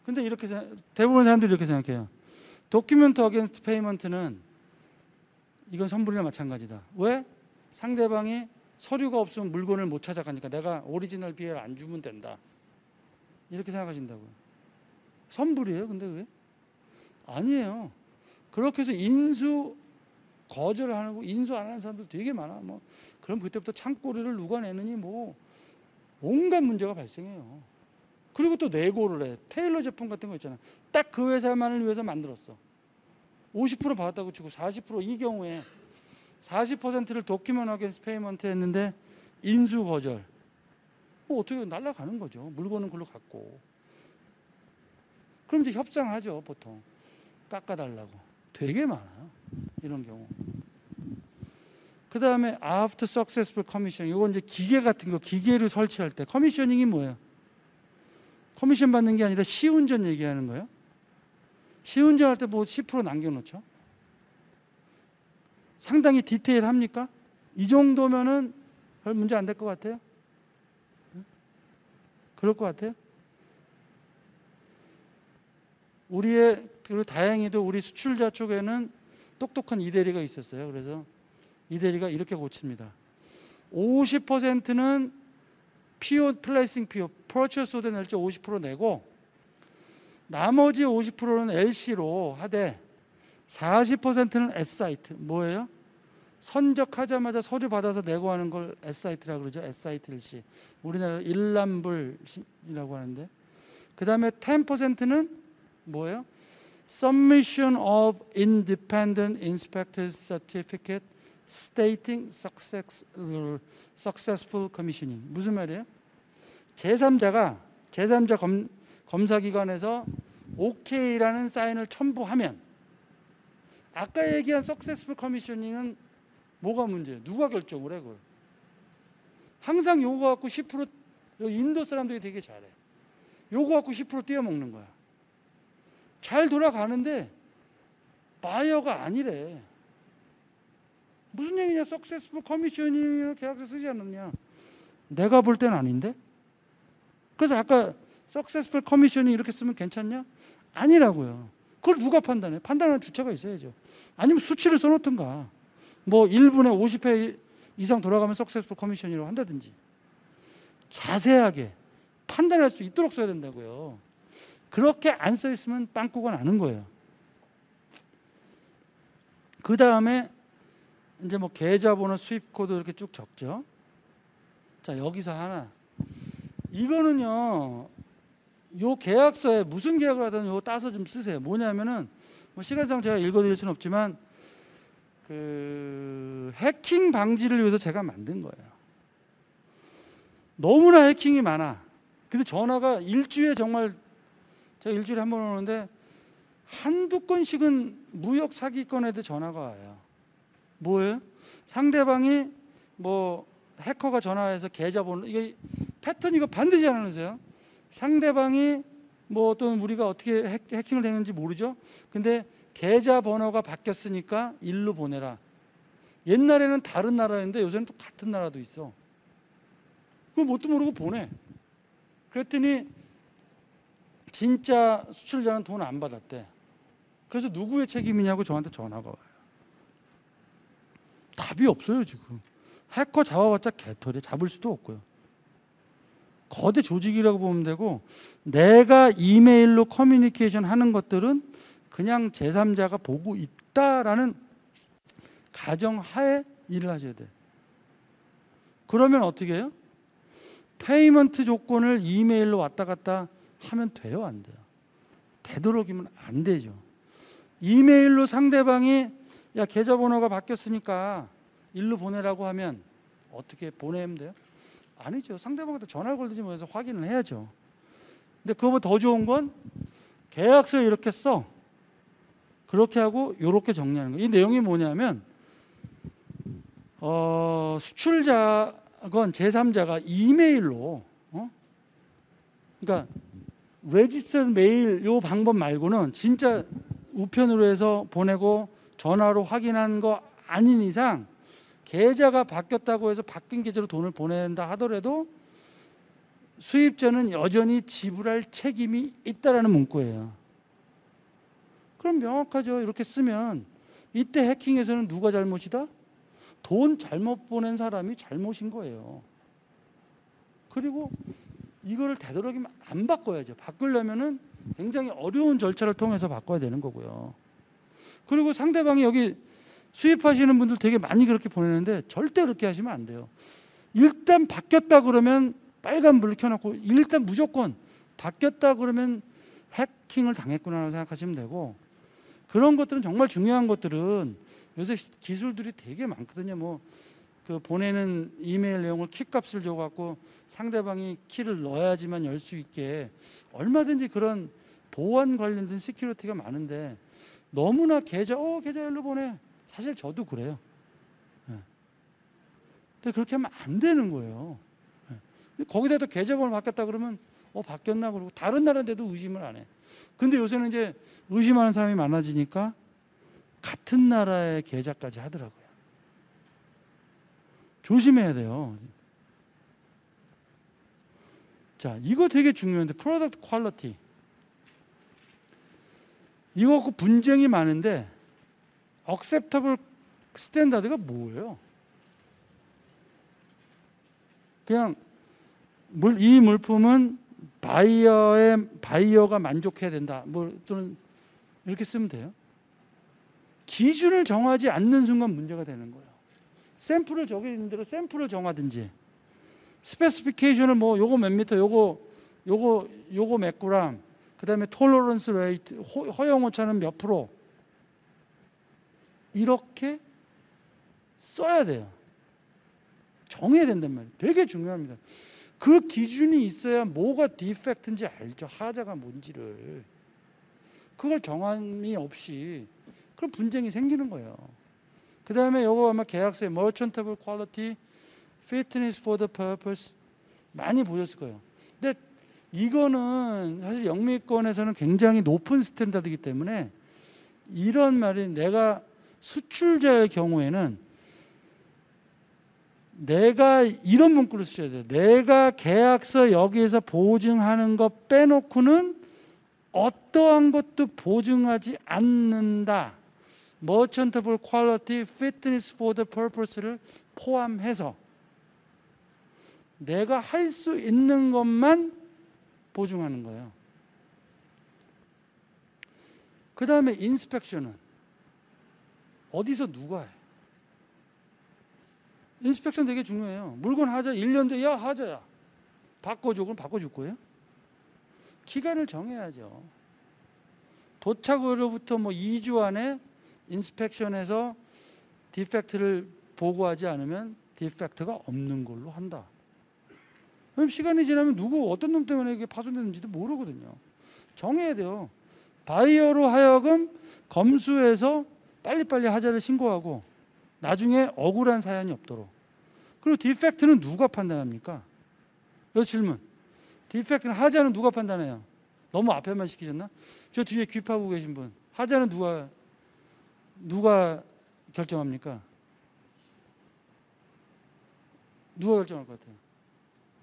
근데 이렇게 대부분 사람들이 이렇게 생각해요. 도큐먼트 어게인스트 페이먼트는 이건 선불이나 마찬가지다. 왜? 상대방이 서류가 없으면 물건을 못 찾아가니까 내가 오리지널 BL 안 주면 된다. 이렇게 생각하신다고요. 선불이에요. 근데 왜? 아니에요. 그렇게 해서 인수 거절하고 인수 안 하는 사람들 되게 많아. 뭐 그럼 그때부터 창고리를 누가 내느니 뭐 온갖 문제가 발생해요. 그리고 또 내고를 해. 테일러 제품 같은 거 있잖아. 딱 그 회사만을 위해서 만들었어. 50% 받았다고 치고 40%이 경우에 40%를 도큐먼트 어게인스트 페이먼트 했는데 인수 거절. 뭐 어떻게 날아가는 거죠. 물건은 그걸로 갖고. 그럼 이제 협상하죠. 보통. 깎아달라고. 되게 많아요. 이런 경우. 그 다음에 after successful commission. 이건 이제 기계 같은 거, 기계를 설치할 때. 커미셔닝이 뭐예요? 커미션 받는 게 아니라 시운전 얘기하는 거예요. 시운전 할 때 뭐 10% 남겨놓죠. 상당히 디테일합니까? 이 정도면은 별 문제 안 될 것 같아요? 그럴 것 같아요? 그리고 다행히도 우리 수출자 쪽에는 똑똑한 이대리가 있었어요. 그래서 이대리가 이렇게 고칩니다. 50%는 PO, 플레이싱 PO, 퍼처스 오더 낼지 50% 내고 나머지 50%는 LC로 하되 40%는 S사이트. 뭐예요? 선적하자마자 서류 받아서 내고 하는 걸 S사이트라고 그러죠. S사이트 LC. 우리나라 일람불이라고 하는데. 그 다음에 10%는 뭐예요? Submission of Independent Inspector's Certificate Stating Successful Commissioning. 무슨 말이에요? 제3자 검사기관에서 OK라는 사인을 첨부하면 아까 얘기한 Successful Commissioning은 뭐가 문제예요? 누가 결정을 해 그걸? 항상 요거 갖고 10% 인도 사람들이 되게 잘해. 요거 갖고 10% 띄어먹는 거야. 잘 돌아가는데 바이어가 아니래. 무슨 얘기냐? Successful Commissioning이라고 계약서 쓰지 않았냐? 내가 볼 때는 아닌데? 그래서 아까 Successful Commissioning 이렇게 쓰면 괜찮냐? 아니라고요. 그걸 누가 판단해? 판단하는 주체가 있어야죠. 아니면 수치를 써놓든가. 뭐 1분에 50회 이상 돌아가면 Successful Commission이라고 한다든지. 자세하게 판단할 수 있도록 써야 된다고요. 그렇게 안 써있으면 빵꾸가 나는 거예요. 그 다음에 이제 뭐 계좌번호, 수입코드 이렇게 쭉 적죠. 자, 여기서 하나. 이거는요, 요 계약서에 무슨 계약을 하든 요 따서 좀 쓰세요. 뭐냐면은 뭐 시간상 제가 읽어드릴 수는 없지만 그 해킹 방지를 위해서 제가 만든 거예요. 너무나 해킹이 많아. 근데 전화가 일주일에 정말 제가 일주일에 한 번 오는데 한두 건씩은 무역 사기권 애들 전화가 와요. 뭐예요? 상대방이 뭐 해커가 전화해서 계좌번호, 이게 패턴 이거 반드시 안 하세요. 상대방이 뭐 어떤 우리가 어떻게 해킹을 했는지 모르죠. 근데 계좌번호가 바뀌었으니까 일로 보내라. 옛날에는 다른 나라였는데 요새는 또 같은 나라도 있어. 그럼 뭣도 모르고 보내. 그랬더니 진짜 수출자는 돈 안 받았대. 그래서 누구의 책임이냐고 저한테 전화가 와요. 답이 없어요 지금. 해커 잡아봤자 개털이야. 잡을 수도 없고요. 거대 조직이라고 보면 되고, 내가 이메일로 커뮤니케이션 하는 것들은 그냥 제3자가 보고 있다라는 가정하에 일을 하셔야 돼요. 그러면 어떻게 해요? 페이먼트 조건을 이메일로 왔다 갔다 하면 돼요, 안 돼요? 되도록이면 안 되죠. 이메일로 상대방이 야 계좌번호가 바뀌었으니까 일로 보내라고 하면 어떻게 보내면 돼요? 아니죠. 상대방한테 전화를 걸든지 뭐 해서 확인을 해야죠. 근데 그거보다 더 좋은 건 계약서에 이렇게 써. 그렇게 하고 이렇게 정리하는 거예요. 이 내용이 뭐냐면 수출자건 제3자가 이메일로 그러니까 레지스터 메일 요 방법 말고는 진짜 우편으로 해서 보내고 전화로 확인한 거 아닌 이상 계좌가 바뀌었다고 해서 바뀐 계좌로 돈을 보낸다 하더라도 수입자는 여전히 지불할 책임이 있다라는 문구예요. 그럼 명확하죠. 이렇게 쓰면 이때 해킹에서는 누가 잘못이다? 돈 잘못 보낸 사람이 잘못인 거예요. 그리고 이거를 되도록이면 안 바꿔야죠. 바꾸려면은 굉장히 어려운 절차를 통해서 바꿔야 되는 거고요. 그리고 상대방이 여기 수입하시는 분들 되게 많이 그렇게 보내는데 절대 그렇게 하시면 안 돼요. 일단 바뀌었다 그러면 빨간불을 켜놓고 일단 무조건 바뀌었다 그러면 해킹을 당했구나 생각하시면 되고, 그런 것들은 정말 중요한 것들은 요새 기술들이 되게 많거든요. 뭐 그 보내는 이메일 내용을 키값을 줘갖고 상대방이 키를 넣어야지만 열 수 있게 얼마든지 그런 보안 관련된 시큐리티가 많은데 너무나 계좌 일로 보내. 사실 저도 그래요. 근데 그렇게 하면 안 되는 거예요. 거기다도 계좌번호 바뀌었다 그러면 바뀌었나 그러고 다른 나라인데도 의심을 안 해. 근데 요새는 이제 의심하는 사람이 많아지니까 같은 나라의 계좌까지 하더라고요. 조심해야 돼요. 자, 이거 되게 중요한데 프로덕트 퀄리티. 이거 갖고 분쟁이 많은데 acceptable 스탠다드가 뭐예요? 그냥 이 물품은 바이어가 만족해야 된다. 또는 이렇게 쓰면 돼요. 기준을 정하지 않는 순간 문제가 되는 거예요. 샘플을 저기 있는 대로 샘플을 정하든지, 스페시피케이션을 뭐 요거 몇 미터, 요거 몇 그램, 그다음에 톨러런스 레이트, 허용 오차는 몇 프로, 이렇게 써야 돼요. 정해야 된단 말이에요. 되게 중요합니다. 그 기준이 있어야 뭐가 디펙트인지 알죠. 하자가 뭔지를. 그걸 정함이 없이 그럼 분쟁이 생기는 거예요. 그 다음에 요거 아마 계약서에 merchantable quality, fitness for the purpose 많이 보셨을 거예요. 근데 이거는 사실 영미권에서는 굉장히 높은 스탠다드이기 때문에 이런 말이 내가 수출자의 경우에는 내가 이런 문구를 쓰셔야 돼요. 내가 계약서 여기에서 보증하는 것 빼놓고는 어떠한 것도 보증하지 않는다. merchantable quality, fitness for the purpose를 포함해서 내가 할 수 있는 것만 보증하는 거예요. 그 다음에 인스펙션은 어디서 누가 해? 인스펙션 되게 중요해요. 물건 하자 1년 뒤에 야 하자야 바꿔줘. 그럼 바꿔줄 거예요? 기간을 정해야죠. 도착으로부터 뭐 2주 안에 인스펙션해서 디펙트를 보고하지 않으면 디펙트가 없는 걸로 한다. 그럼 시간이 지나면 누구 어떤 놈 때문에 이게 파손됐는지도 모르거든요. 정해야 돼요. 바이어로 하여금 검수해서 빨리빨리 하자를 신고하고 나중에 억울한 사연이 없도록. 그리고 디펙트는 누가 판단합니까? 이 질문. 디펙트는 하자는 누가 판단해요? 너무 앞에만 시키셨나? 저 뒤에 귀파고 계신 분. 하자는 누가 결정합니까? 누가 결정할 것 같아요?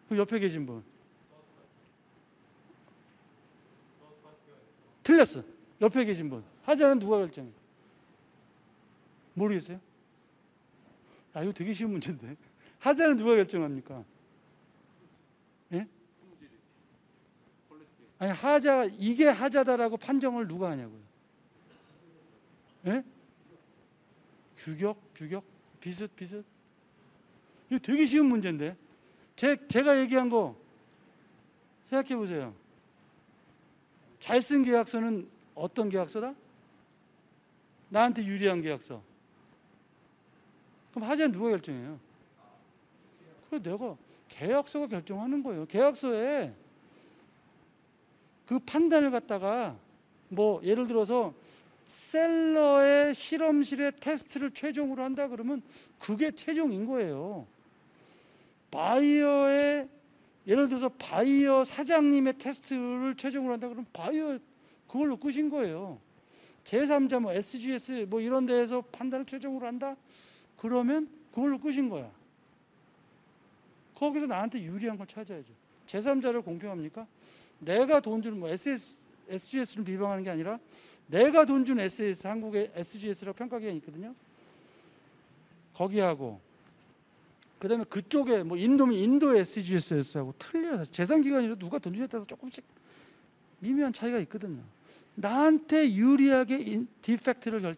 그 옆에 계신 분. 틀렸어. 옆에 계신 분. 하자는 누가 결정해? 모르겠어요? 아, 이거 되게 쉬운 문제인데. 하자는 누가 결정합니까? 예? 아니, 하자, 이게 하자다라고 판정을 누가 하냐고요? 예? 규격? 비슷? 이거 되게 쉬운 문제인데. 제가 얘기한 거 생각해 보세요. 잘 쓴 계약서는 어떤 계약서다? 나한테 유리한 계약서. 그럼 하자는 누가 결정해요? 그래, 내가 계약서가 결정하는 거예요. 계약서에 그 판단을 갖다가 뭐 예를 들어서 셀러의 실험실의 테스트를 최종으로 한다 그러면 그게 최종인 거예요. 바이어의 예를 들어서 바이어 사장님의 테스트를 최종으로 한다 그러면 바이어 그걸로 끝인 거예요. 제3자 뭐 SGS 뭐 이런 데에서 판단을 최종으로 한다 그러면 그걸로 끝인 거야. 거기서 나한테 유리한 걸 찾아야죠. 제3자를 공평합니까? 내가 돈 주는 뭐 SGS를 비방하는 게 아니라 내가 돈 준 SAS 한국의 SGS라고 평가기관이 있거든요. 거기하고 그다음에 그쪽에 뭐 인도면 인도 SGS하고 틀려서 재산기관이라도 누가 돈 주냐에 따라서 조금씩 미묘한 차이가 있거든요. 나한테 유리하게 디펙트를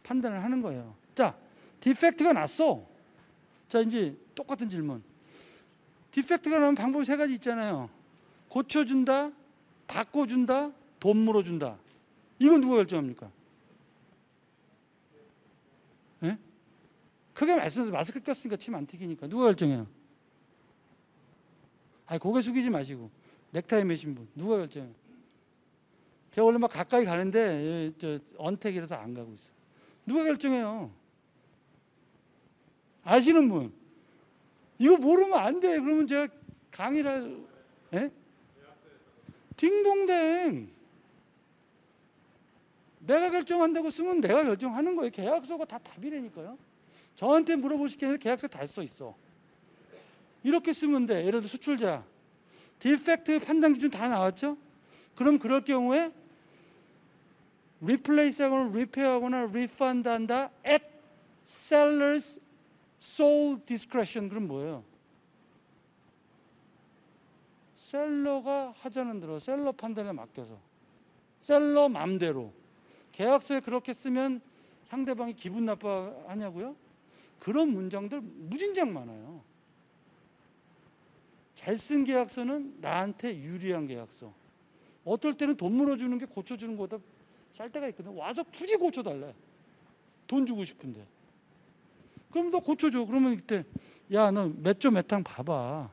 판단을 하는 거예요. 자, 디펙트가 났어. 자, 이제 똑같은 질문. 디펙트가 나면 방법이 세 가지 있잖아요. 고쳐준다, 바꿔준다, 돈 물어준다. 이건 누가 결정합니까? 네? 크게 말씀해서 마스크 꼈으니까 침 안 튀기니까 누가 결정해요? 아니, 고개 숙이지 마시고 넥타이 매신 분 누가 결정해요? 제가 원래 막 가까이 가는데 언택이라서 안 가고 있어요. 누가 결정해요? 아시는 분? 이거 모르면 안 돼. 그러면 제가 강의를 예? 딩동댕. 내가 결정한다고 쓰면 내가 결정하는 거예요. 계약서가 다 답이라니까요. 저한테 물어보실 게 아니라 계약서 다 써 있어. 이렇게 쓰면 돼. 예를 들어 수출자. 디펙트 판단 기준 다 나왔죠? 그럼 그럴 경우에 리플레이스하거나 리페어하거나 리펀드 한다 at seller's sole discretion. 그럼 뭐예요? 셀러가 하자는 대로 셀러 판단에 맡겨서 셀러 맘대로 계약서에 그렇게 쓰면 상대방이 기분 나빠하냐고요? 그런 문장들 무진장 많아요. 잘 쓴 계약서는 나한테 유리한 계약서. 어떨 때는 돈 물어주는 게 고쳐주는 것보다 쌀 때가 있거든. 와서 굳이 고쳐달래. 돈 주고 싶은데. 그럼 너 고쳐줘. 그러면 그때 야, 너 몇 조 몇 항 봐봐.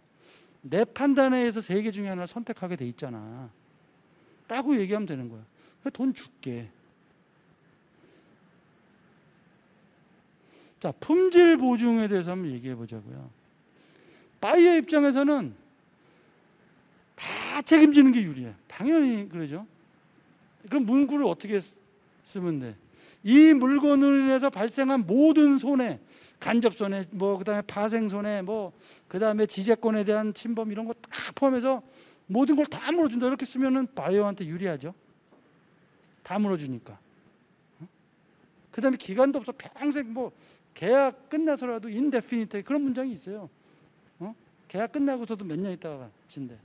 내 판단에 의해서 세 개 중에 하나를 선택하게 돼 있잖아. 라고 얘기하면 되는 거야. 돈 줄게. 자, 품질 보증에 대해서 한번 얘기해 보자고요. 바이어 입장에서는 다 책임지는 게 유리해. 당연히 그러죠. 그럼 문구를 어떻게 쓰면 돼? 이 물건으로 인해서 발생한 모든 손해, 간접 손해, 뭐 그다음에 파생 손해, 뭐 그다음에 지재권에 대한 침범 이런 거 다 포함해서 모든 걸 다 물어준다. 이렇게 쓰면은 바이어한테 유리하죠. 다 물어주니까. 그다음에 기간도 없어. 평생 뭐 계약 끝나서라도 인데피니트 그런 문장이 있어요. 계약 끝나고서도 몇 년 있다가 진대.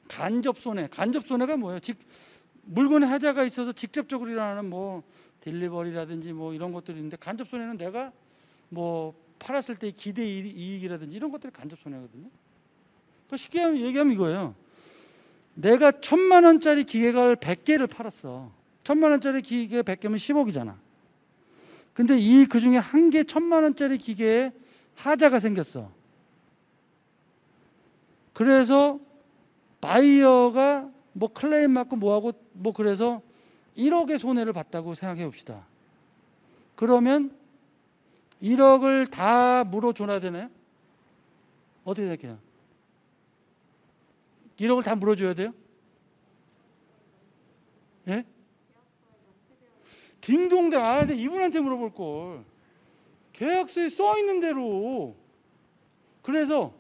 간접 손해. 간접 손해가 뭐예요? 물건에 하자가 있어서 직접적으로 일어나는 뭐 딜리버리라든지 뭐 이런 것들이 있는데 간접 손해는 내가 뭐 팔았을 때 기대 이익이라든지 이런 것들이 간접 손해거든요. 그 쉽게 얘기하면 이거예요. 내가 1,000만 원짜리 기계를 100개를 팔았어. 1,000만 원짜리 기계 100개면 10억이잖아. 근데 그 중에 한 개 1,000만 원짜리 기계에 하자가 생겼어. 그래서 바이어가 뭐 클레임 맞고 뭐하고 뭐 그래서 1억의 손해를 봤다고 생각해 봅시다. 그러면 1억을 다 물어줘야 되나요? 어떻게 생각해요? 1억을 다 물어줘야 돼요? 예? 딩동댕. 근데 이분한테 물어볼 걸. 계약서에 써 있는 대로. 그래서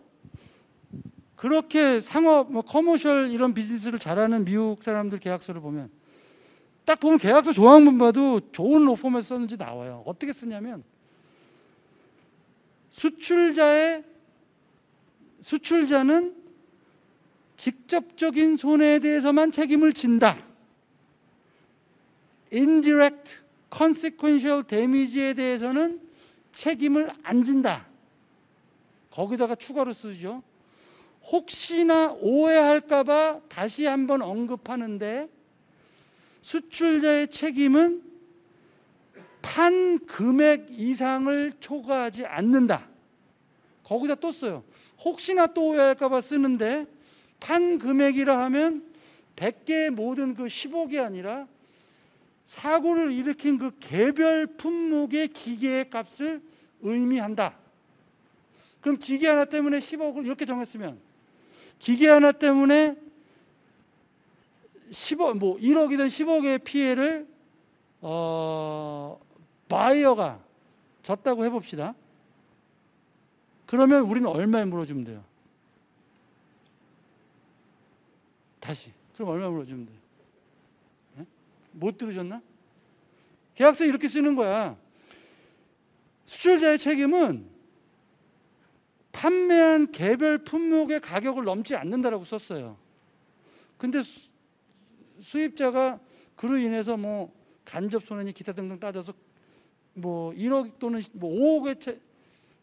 그렇게 상업, 뭐 커머셜 이런 비즈니스를 잘하는 미국 사람들 계약서를 보면 딱 보면 계약서 조항만 봐도 좋은 로펌에서 썼는지 나와요. 어떻게 쓰냐면 수출자는 직접적인 손해에 대해서만 책임을 진다. Indirect consequential damage에 대해서는 책임을 안 진다. 거기다가 추가로 쓰죠. 혹시나 오해할까봐 다시 한번 언급하는데 수출자의 책임은 판 금액 이상을 초과하지 않는다. 거기다 또 써요. 혹시나 또 오해할까봐 쓰는데 판 금액이라 하면 100개의 모든 그 10억이 아니라 사고를 일으킨 그 개별 품목의 기계의 값을 의미한다. 그럼 기계 하나 때문에 10억을 이렇게 정했으면 기계 하나 때문에 10억, 뭐 1억이든 10억의 피해를 바이어가 졌다고 해봅시다. 그러면 우리는 얼마를 물어주면 돼요? 다시. 그럼 얼마 물어주면 돼요? 네? 못 들으셨나? 계약서 이렇게 쓰는 거야. 수출자의 책임은 판매한 개별 품목의 가격을 넘지 않는다라고 썼어요. 근데 수입자가 그로 인해서 뭐 간접 손해니 기타 등등 따져서 뭐 1억 또는 뭐 5억의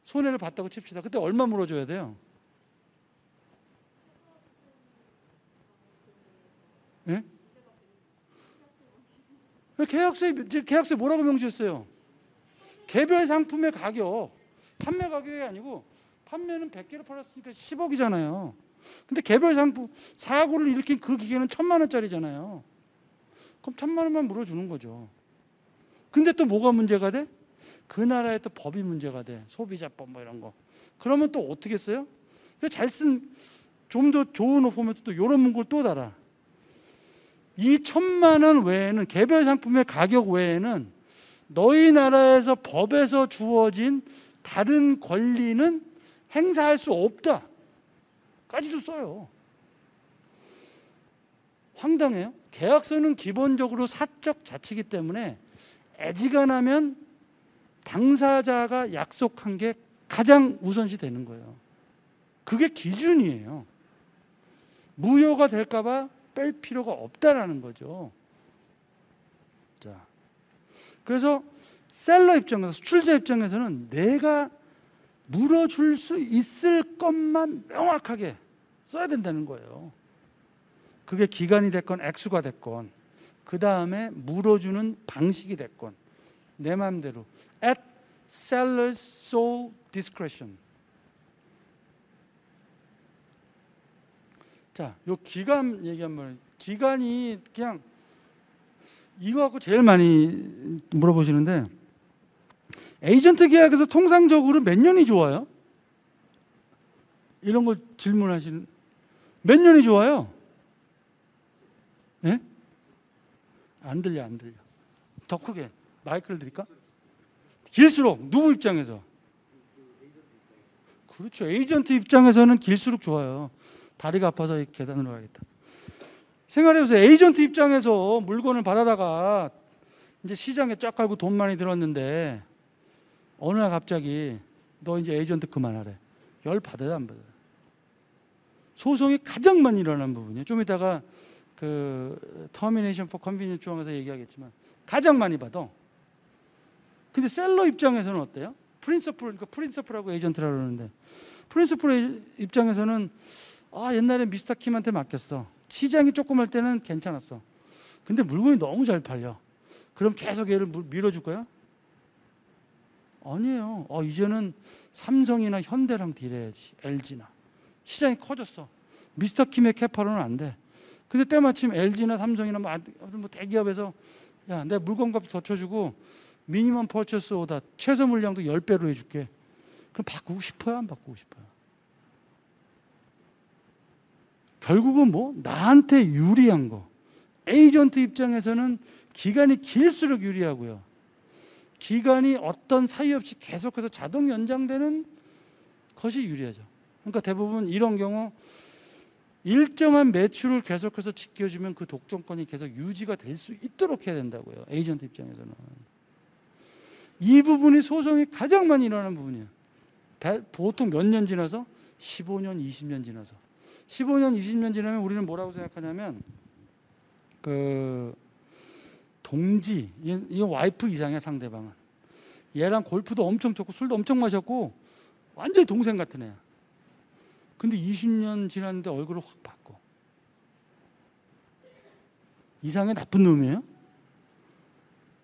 손해를 봤다고 칩시다. 그때 얼마 물어줘야 돼요? 네? 계약서에 뭐라고 명시했어요? 개별 상품의 가격, 판매 가격이 아니고 판매는 100개를 팔았으니까 10억이잖아요. 근데 개별 상품 사고를 일으킨 그 기계는 1,000만 원짜리잖아요. 그럼 1,000만 원만 물어주는 거죠. 근데 또 뭐가 문제가 돼? 그 나라의 또 법이 문제가 돼. 소비자법 뭐 이런 거. 그러면 또 어떻게 써요? 잘 쓴 좀 더 좋은 포맷도 또 이런 문구를 또 달아. 이 1,000만 원 외에는 개별 상품의 가격 외에는 너희 나라에서 법에서 주어진 다른 권리는 행사할 수 없다. 까지도 써요. 황당해요. 계약서는 기본적으로 사적 자치기 때문에 애지간하면 당사자가 약속한 게 가장 우선시 되는 거예요. 그게 기준이에요. 무효가 될까봐 뺄 필요가 없다라는 거죠. 자, 그래서 셀러 입장에서, 수출자 입장에서는 내가 물어줄 수 있을 것만 명확하게 써야 된다는 거예요. 그게 기간이 됐건 액수가 됐건 그 다음에 물어주는 방식이 됐건 내 마음대로 at seller's sole discretion. 자, 요 기간 얘기하면 기간이 그냥 이거 갖고 제일 많이 물어보시는데 에이전트 계약에서 통상적으로 몇 년이 좋아요? 이런 거 질문하시는 몇 년이 좋아요? 예? 안 들려. 더 크게 마이크를 드릴까? 길수록 누구 입장에서? 그렇죠. 에이전트 입장에서는 길수록 좋아요. 다리가 아파서 계단으로 가야겠다. 생각해보세요. 에이전트 입장에서 물건을 받아다가 이제 시장에 쫙 깔고 돈 많이 들었는데 어느 날 갑자기 너 이제 에이전트 그만하래. 열 받아요, 안 받아요? 소송이 가장 많이 일어나는 부분이에요. 좀 이따가 그 터미네이션 포 컨비니언스 조항에서 얘기하겠지만 가장 많이 받아. 근데 셀러 입장에서는 어때요? 그러니까 프린서플하고 에이전트라고 그러는데, 프린서플의 입장에서는 옛날에 미스터 킴한테 맡겼어. 시장이 조그만 때는 괜찮았어. 근데 물건이 너무 잘 팔려. 그럼 계속 얘를 밀어줄 거야? 아니에요. 이제는 삼성이나 현대랑 딜해야지. LG나. 시장이 커졌어. 미스터 킴의 캐파로는 안 돼. 근데 때마침 LG나 삼성이나 뭐 대기업에서 야, 내 물건값 더 쳐주고 미니멈 퍼체스 오다 최소 물량도 10배로 해줄게. 그럼 바꾸고 싶어요? 안 바꾸고 싶어요? 결국은 뭐 나한테 유리한 거. 에이전트 입장에서는 기간이 길수록 유리하고요. 기간이 어떤 사이 없이 계속해서 자동 연장되는 것이 유리하죠. 그러니까 대부분 이런 경우 일정한 매출을 계속해서 지켜주면 그 독점권이 계속 유지가 될 수 있도록 해야 된다고요. 에이전트 입장에서는. 이 부분이 소송이 가장 많이 일어나는 부분이에요. 보통 몇 년 지나서? 15년, 20년 지나서. 15년, 20년 지나면 우리는 뭐라고 생각하냐면 동지, 이건 와이프 이상이야, 상대방은. 얘랑 골프도 엄청 쳤고 술도 엄청 마셨고 완전히 동생 같은 애야. 근데 20년 지났는데 얼굴을 확 바꿔. 이상하게 나쁜 놈이에요.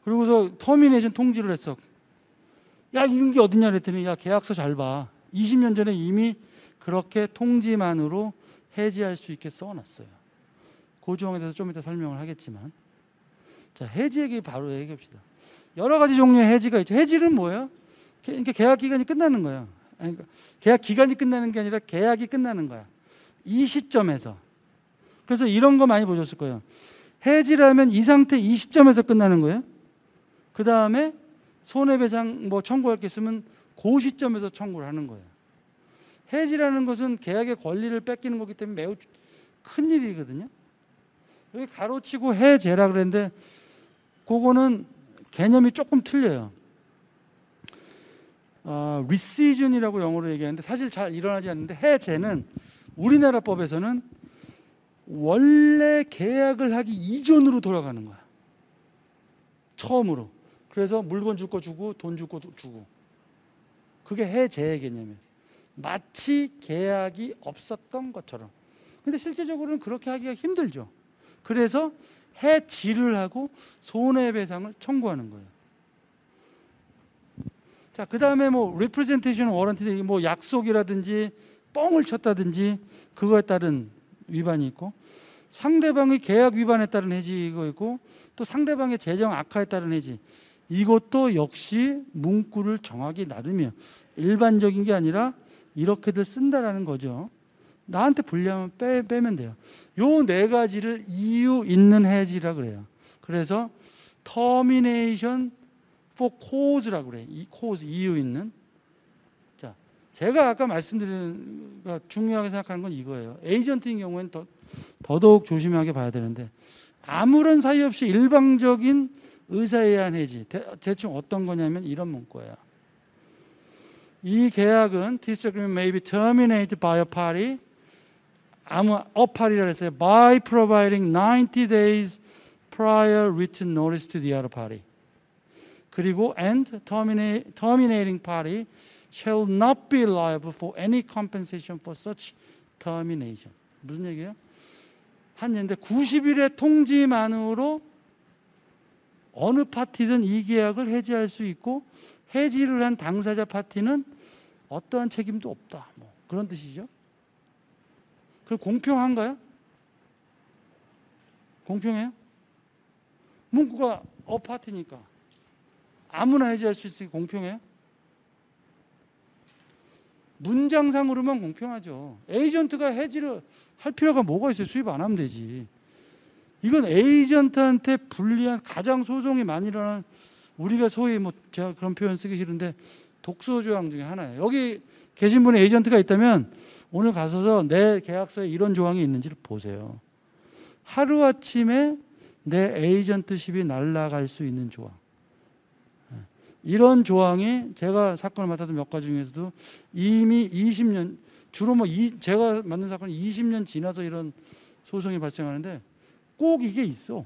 그리고서 터미네이션 통지를 했어. 야, 이런 게 어딨냐 그랬더니 야, 계약서 잘 봐. 20년 전에 이미 그렇게 통지만으로 해지할 수 있게 써놨어요. 그 조항에 대해서 좀 이따 설명을 하겠지만, 자, 해지 얘기 바로 얘기합시다. 여러 가지 종류의 해지가 있죠. 해지는 뭐예요? 그러니까 계약 기간이 끝나는 거예요. 그러니까 계약 기간이 끝나는 게 아니라 계약이 끝나는 거야. 이 시점에서. 그래서 이런 거 많이 보셨을 거예요. 해지라면 이 상태 이 시점에서 끝나는 거예요. 그 다음에 손해배상 뭐 청구할 게 있으면 그 시점에서 청구를 하는 거예요. 해지라는 것은 계약의 권리를 뺏기는 거기 때문에 매우 큰 일이거든요. 여기 가로치고 해제라 그랬는데 그거는 개념이 조금 틀려요. rescission이라고 영어로 얘기하는데 사실 잘 일어나지 않는데, 해제는 우리나라 법에서는 원래 계약을 하기 이전으로 돌아가는 거야. 처음으로. 그래서 물건 줄 거 주고 돈 줄 거 주고. 그게 해제의 개념이에요. 마치 계약이 없었던 것처럼. 근데 실제적으로는 그렇게 하기가 힘들죠. 그래서 해지를 하고 손해배상을 청구하는 거예요. 자, 그 다음에 뭐 representation warranty, 뭐 약속이라든지 뻥을 쳤다든지 그거에 따른 위반이 있고, 상대방의 계약 위반에 따른 해지 이거 있고, 또 상대방의 재정 악화에 따른 해지, 이것도 역시 문구를 정하기 나름이에요. 일반적인 게 아니라 이렇게들 쓴다라는 거죠. 나한테 불리하면 빼면 돼요. 요 네 가지를 이유 있는 해지라 그래요. 그래서 termination for cause라고 그래요. 이 cause, 이유 있는. 자, 제가 아까 말씀드린 중요하게 생각하는 건 이거예요. 에이전트인 경우에는 더더욱 조심하게 봐야 되는데, 아무런 사이 없이 일방적인 의사에 의한 해지, 대충 어떤 거냐면 이런 문구예요. 이 계약은 this agreement may be terminated by a party, a party라 했어요. by providing 90 days prior written notice to the other party. 그리고 and terminating party shall not be liable for any compensation for such termination. 무슨 얘기예요? 한 얘기인데 90일의 통지만으로 어느 파티든 이 계약을 해지할 수 있고, 해지를 한 당사자 파티는 어떠한 책임도 없다. 뭐 그런 뜻이죠. 그 공평한가요? 공평해요? 문구가 파티니까 아무나 해지할 수 있으니 공평해요? 문장상으로만 공평하죠. 에이전트가 해지를 할 필요가 뭐가 있어요? 수입 안 하면 되지. 이건 에이전트한테 불리한, 가장 소송이 많이 일어나는, 우리가 소위 뭐 제가 그런 표현 쓰기 싫은데 독소조항 중에 하나예요. 여기 계신 분이 에이전트가 있다면 오늘 가셔서 내 계약서에 이런 조항이 있는지를 보세요. 하루아침에 내 에이전트십이 날아갈 수 있는 조항. 이런 조항이 제가 사건을 맡았던 몇 가지 중에서도 이미 20년, 주로 뭐 제가 맡는 사건이 20년 지나서 이런 소송이 발생하는데 꼭 이게 있어.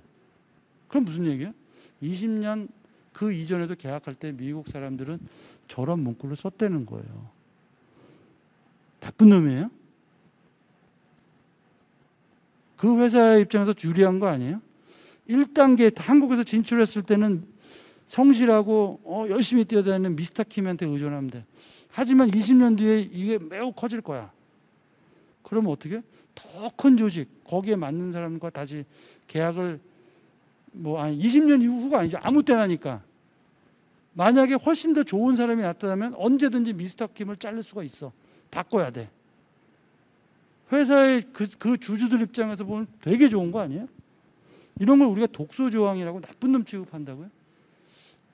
그럼 무슨 얘기예요? 20년 그 이전에도 계약할 때 미국 사람들은 저런 문구를 썼다는 거예요. 나쁜 놈이에요? 그 회사의 입장에서 유리한 거 아니에요? 1단계 한국에서 진출했을 때는 성실하고 열심히 뛰어다니는 미스터 킴한테 의존하면 돼. 하지만 20년 뒤에 이게 매우 커질 거야. 그러면 어떻게? 더 큰 조직, 거기에 맞는 사람과 다시 계약을 20년 이후가 아니죠. 아무 때나니까. 만약에 훨씬 더 좋은 사람이 나타나면 언제든지 미스터 킴을 자를 수가 있어. 바꿔야 돼. 회사의 그 주주들 입장에서 보면 되게 좋은 거 아니에요? 이런 걸 우리가 독소조항이라고 나쁜 놈 취급한다고요?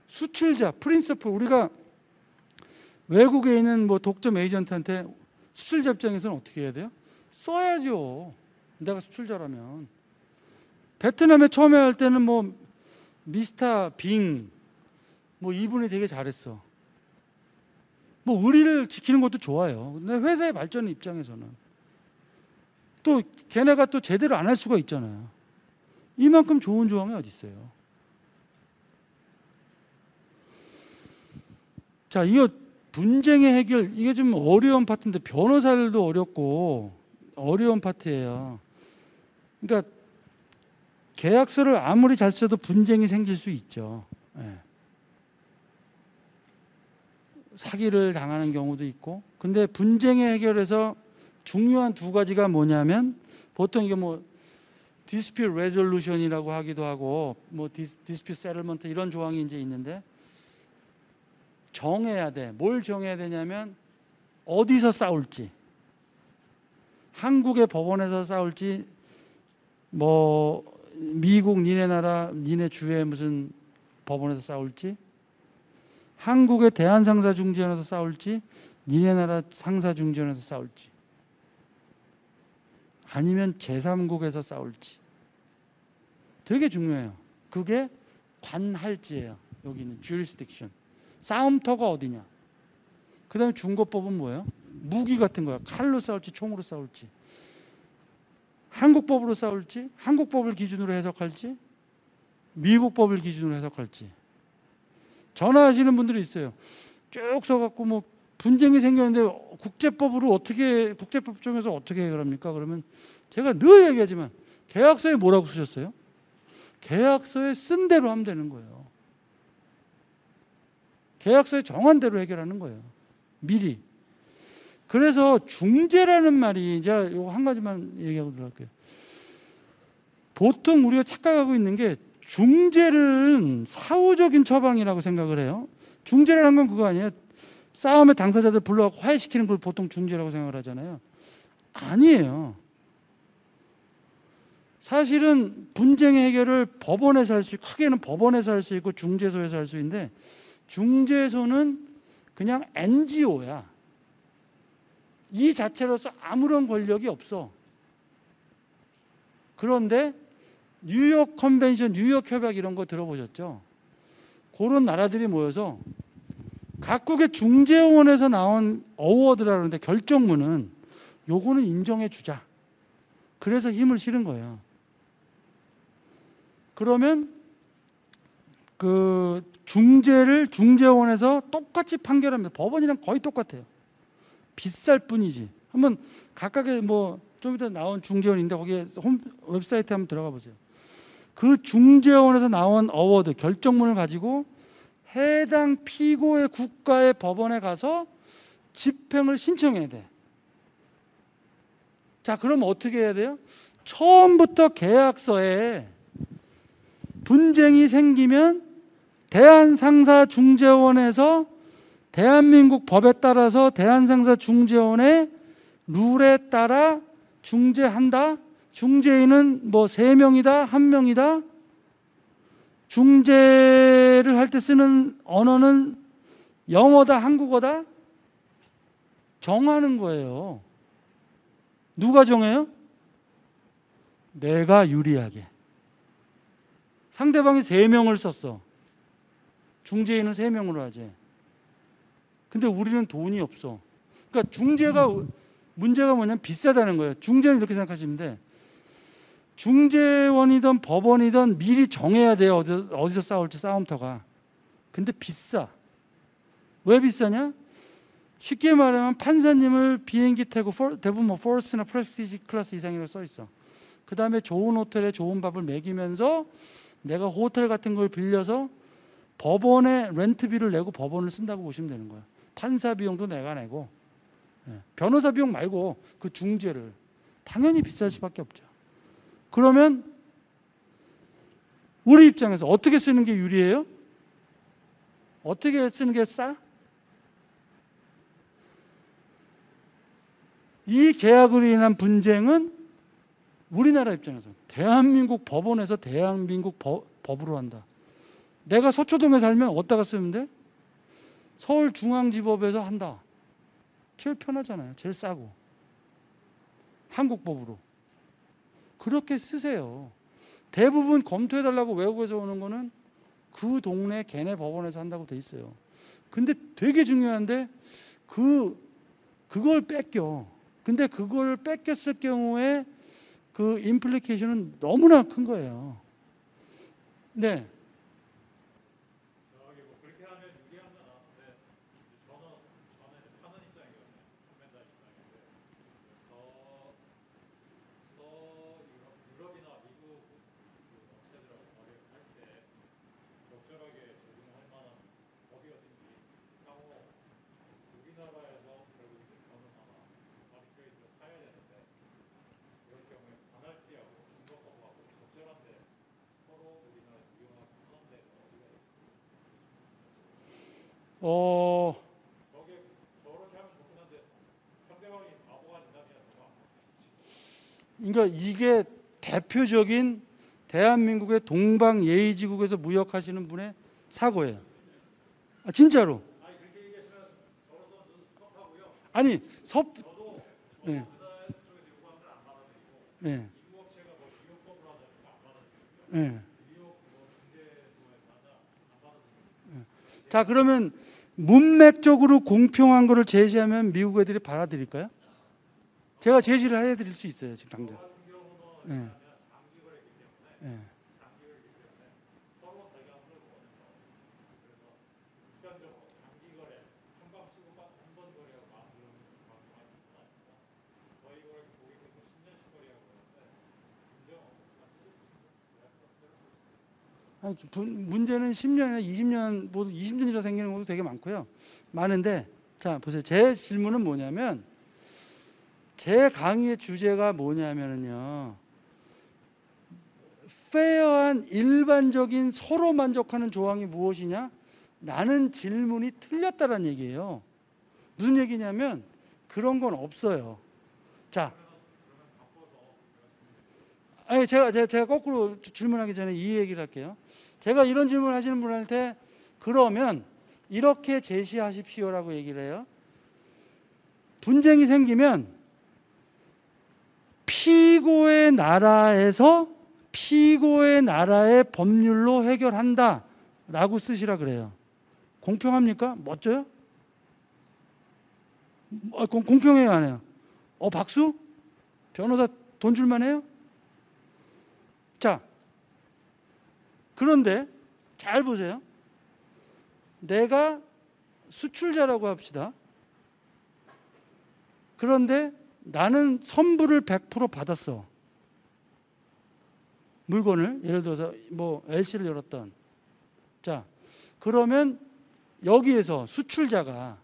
수출자, 프린서플, 우리가 외국에 있는 독점 에이전트한테 수출자 입장에서는 어떻게 해야 돼요? 써야죠. 내가 수출자라면. 베트남에 처음에 할 때는 미스터 빙, 이분이 되게 잘했어. 의리를 지키는 것도 좋아요. 근데 회사의 발전 입장에서는 또 걔네가 또 제대로 안 할 수가 있잖아요. 이만큼 좋은 조항이 어디 있어요? 자, 이거 분쟁의 해결, 이게 좀 어려운 파트인데 변호사들도 어렵고 어려운 파트예요. 그러니까 계약서를 아무리 잘 써도 분쟁이 생길 수 있죠. 네. 사기를 당하는 경우도 있고. 근데 분쟁의 해결에서 중요한 두 가지가 뭐냐면, 보통 이게 dispute resolution이라고 하기도 하고 dispute settlement 이런 조항이 이제 있는데, 정해야 돼. 뭘 정해야 되냐면 어디서 싸울지, 한국의 법원에서 싸울지, 미국 니네 나라 니네 주의 무슨 법원에서 싸울지, 한국의 대한상사중재원에서 싸울지, 니네 나라 상사중재원에서 싸울지, 아니면 제3국에서 싸울지. 되게 중요해요. 그게 관할지예요. 여기는 jurisdiction. 싸움터가 어디냐. 그 다음에 중고법은 뭐예요? 무기 같은 거야. 칼로 싸울지 총으로 싸울지, 한국법으로 싸울지, 한국법을 기준으로 해석할지, 미국법을 기준으로 해석할지. 전화하시는 분들이 있어요. 쭉 써갖고 분쟁이 생겼는데 국제법 중에서 어떻게 해결합니까? 그러면 제가 늘 얘기하지만 계약서에 뭐라고 쓰셨어요? 계약서에 쓴 대로 하면 되는 거예요. 계약서에 정한 대로 해결하는 거예요. 미리. 그래서 중재라는 말이, 이제 이거 한 가지만 얘기하고 들어갈게요. 보통 우리가 착각하고 있는 게 중재는 사후적인 처방이라고 생각을 해요. 중재라는 건 그거 아니에요. 싸움의 당사자들 불러갖고 화해시키는 걸 보통 중재라고 생각을 하잖아요. 아니에요. 사실은 분쟁의 해결을 법원에서 할 수 있고, 크게는 법원에서 할 수 있고 중재소에서 할 수 있는데, 중재소는 그냥 NGO야. 이 자체로서 아무런 권력이 없어. 그런데 뉴욕 컨벤션, 뉴욕 협약 이런 거 들어보셨죠? 그런 나라들이 모여서 각국의 중재원에서 나온 어워드라는데, 결정문은 요거는 인정해 주자. 그래서 힘을 실은 거예요. 그러면 그 중재를 중재원에서 똑같이 판결합니다. 법원이랑 거의 똑같아요. 비쌀 뿐이지. 한번 각각의 좀 이따 나온 중재원인데 거기에 웹사이트에 한번 들어가 보세요. 그 중재원에서 나온 어워드, 결정문을 가지고 해당 피고의 국가의 법원에 가서 집행을 신청해야 돼. 자, 그럼 어떻게 해야 돼요? 처음부터 계약서에 분쟁이 생기면 대한상사중재원에서 대한민국 법에 따라서 대한상사중재원의 룰에 따라 중재한다. 중재인은 3명이다, 1명이다. 중재를 할 때 쓰는 언어는 영어다, 한국어다. 정하는 거예요. 누가 정해요? 내가 유리하게. 상대방이 3명을 썼어. 중재인은 3명으로 하지. 근데 우리는 돈이 없어. 그러니까 문제가 뭐냐면 비싸다는 거예요. 중재는 이렇게 생각하시면 돼. 중재원이든 법원이든 미리 정해야 돼요. 어디서 싸울지, 싸움터가. 근데 비싸. 왜 비싸냐? 쉽게 말하면 판사님을 비행기 타고 대부분 뭐 포스트나 프레스티지 클래스 이상이라고 써 있어. 그 다음에 좋은 호텔에 좋은 밥을 먹이면서 내가 호텔 같은 걸 빌려서 법원에 렌트비를 내고 법원을 쓴다고 보시면 되는 거야. 판사 비용도 내가 내고, 변호사 비용 말고 그 중재를. 당연히 비쌀 수밖에 없죠. 그러면 우리 입장에서 어떻게 쓰는 게 유리해요? 어떻게 쓰는 게 싸? 이 계약으로 인한 분쟁은 우리나라 입장에서 대한민국 법원에서 대한민국 법으로 한다. 내가 서초동에 살면 어디다가 쓰면 돼? 서울중앙지법에서 한다. 제일 편하잖아요. 제일 싸고. 한국법으로. 그렇게 쓰세요. 대부분 검토해달라고 외국에서 오는 거는 그 동네 걔네 법원에서 한다고 돼 있어요. 근데 되게 중요한데 그걸 뺏겨. 근데 그걸 뺏겼을 경우에 그 임플리케이션은 너무나 큰 거예요. 네.
그렇게 하면 유리한 건 나는데 저는 파는 입장이거든요. 판매자 입장인데 유럽이나 미국 업체들하고 거래를 할 때 적절하게 적용할 만한 법이 어딘지 향후 우리나라에서 결국 변호사나 아비트레이드를 사야 되는데 그럴 경우에 반할지하고 중국하고 적절한데 서로 우리나라 이용하는 하는데 어디가 저게 저렇게 하면 좋긴 한데 상대방이 바보가 된다면
그러니까 이게 대표적인 대한민국의 동방예의지국에서 무역하시는 분의 사고예요. 아, 진짜로.
아니 그렇게 얘기하시면 저로서는 섭하고요.
아니
저도
네.
그다음 쪽에서 요구하는 걸 안 받아들이고
네.
미국 업체가 뭐 비용법으로 하자니까 안 받아들이고요.
네.
미국 뭐 중개소에서 하자 안 받아들이고.
자, 그러면 문맥적으로 공평한 거를 제시하면 미국 애들이 받아들일까요? 제가 제시를 해드릴 수 있어요, 지금 당장.
저 같은 경우는
네.
장기 거래이기 때문에
네.
서로 살감을 원해서 그래서 극단적으로 장기 거래 한방 치고가 한번 거래하고 마음 들으면 방송할 수는 아닙니다. 저희 거래 고객님도 10년씩 거래하고 그러는데 문제 없습니다.
문제는 10년이나 20년, 뭐 20년이라 생기는 것도 되게 많고요. 많은데, 자, 보세요. 제 질문은 뭐냐면, 제 강의의 주제가 뭐냐면요. 페어한 일반적인 서로 만족하는 조항이 무엇이냐? 라는 질문이 틀렸다는 얘기예요. 무슨 얘기냐면, 그런 건 없어요. 자, 아니, 제가 거꾸로 질문하기 전에 이 얘기를 할게요. 제가 이런 질문 하시는 분한테 그러면 이렇게 제시하십시오라고 얘기를 해요. 분쟁이 생기면 피고의 나라의 법률로 해결한다라고 쓰시라 그래요. 공평합니까? 멋져요? 공평해요, 안 해요? 박수? 변호사 돈 줄만 해요? 자, 그런데 잘 보세요. 내가 수출자라고 합시다. 그런데 나는 선불을 100% 받았어. 물건을 예를 들어서 뭐 LC를 열었던. 자, 그러면 여기에서 수출자가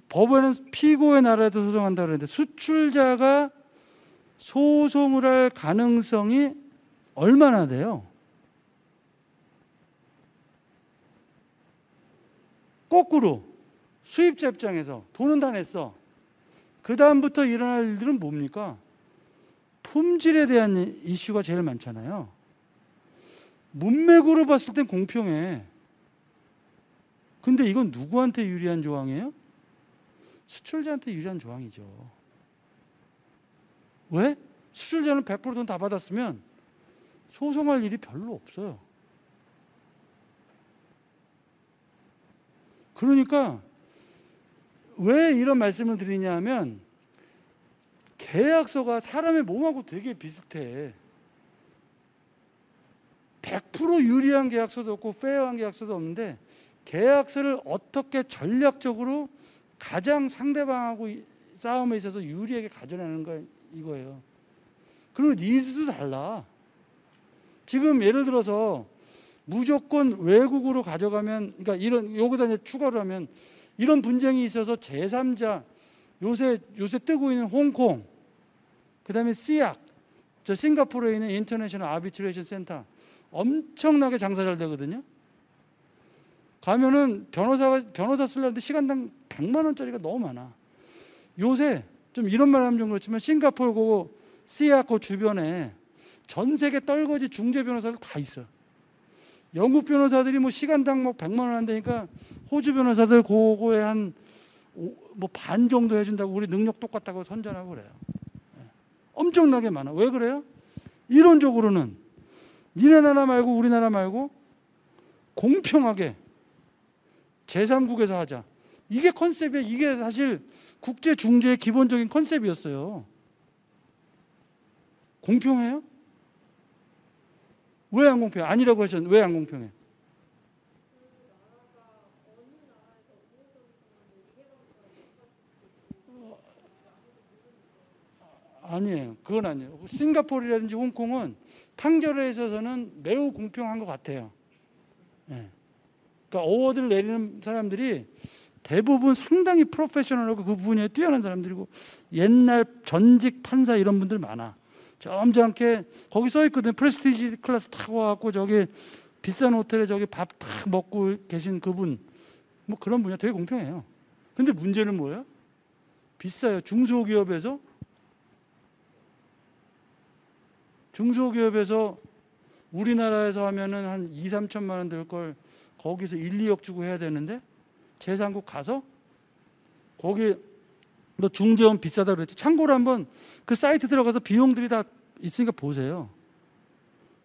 법원은 피고의 나라에도 소송한다 그러는데 수출자가 소송을 할 가능성이 얼마나 돼요? 거꾸로 수입자 입장에서 돈은 다 냈어. 그 다음부터 일어날 일들은 뭡니까? 품질에 대한 이슈가 제일 많잖아요. 문맥으로 봤을 땐 공평해. 근데 이건 누구한테 유리한 조항이에요? 수출자한테 유리한 조항이죠. 왜? 수출자는 100% 돈 다 받았으면 소송할 일이 별로 없어요. 그러니까 왜 이런 말씀을 드리냐 하면 계약서가 사람의 몸하고 되게 비슷해. 100% 유리한 계약서도 없고 페어한 계약서도 없는데 계약서를 어떻게 전략적으로 가장 상대방하고 싸움에 있어서 유리하게 가져내는 거 이거예요. 그리고 니즈도 달라. 지금 예를 들어서 무조건 외국으로 가져가면, 그러니까 이런 여기다 이제 추가를 하면 이런 분쟁이 있어서 제3자 요새 뜨고 있는 홍콩, 그다음에 씨악, 저 싱가포르에 있는 인터내셔널 아비트레이션 센터 엄청나게 장사 잘 되거든요. 가면은 변호사 쓰려는데 시간당 100만 원짜리가 너무 많아. 요새 좀 이런 말 하면 좀 그렇지만 싱가포르 그 씨악 그 주변에 전 세계 떨거지 중재 변호사들 다 있어. 영국 변호사들이 뭐 시간당 뭐 100만 원 한다니까 호주 변호사들 그거에 한 뭐 반 정도 해준다고 우리 능력 똑같다고 선전하고 그래요. 엄청나게 많아. 왜 그래요? 이론적으로는 니네 나라 말고 우리나라 말고 공평하게 제3국에서 하자. 이게 컨셉이에요. 이게 사실 국제 중재의 기본적인 컨셉이었어요. 공평해요? 왜 안 공평해? 아니라고 하셨는데 왜 안 공평해? 아니에요. 그건 아니에요. 싱가포르라든지 홍콩은 판결에 있어서는 매우 공평한 것 같아요. 네. 그러니까 어워드를 내리는 사람들이 대부분 상당히 프로페셔널하고 그 부분에 뛰어난 사람들이고 옛날 전직 판사 이런 분들 많아. 점잖게 거기 써 있거든. 프레스티지 클래스 타고 와갖고 저기 비싼 호텔에 저기 밥 탁 먹고 계신 그분, 뭐 그런 분야 되게 공평해요. 근데 문제는 뭐예요? 비싸요. 중소기업에서 우리나라에서 하면은 한 2, 3천만 원 들 걸 거기서 1, 2억 주고 해야 되는데 제3국 가서 거기 너 중재원 비싸다 그랬지. 참고로 한번 그 사이트 들어가서 비용들이 다 있으니까 보세요.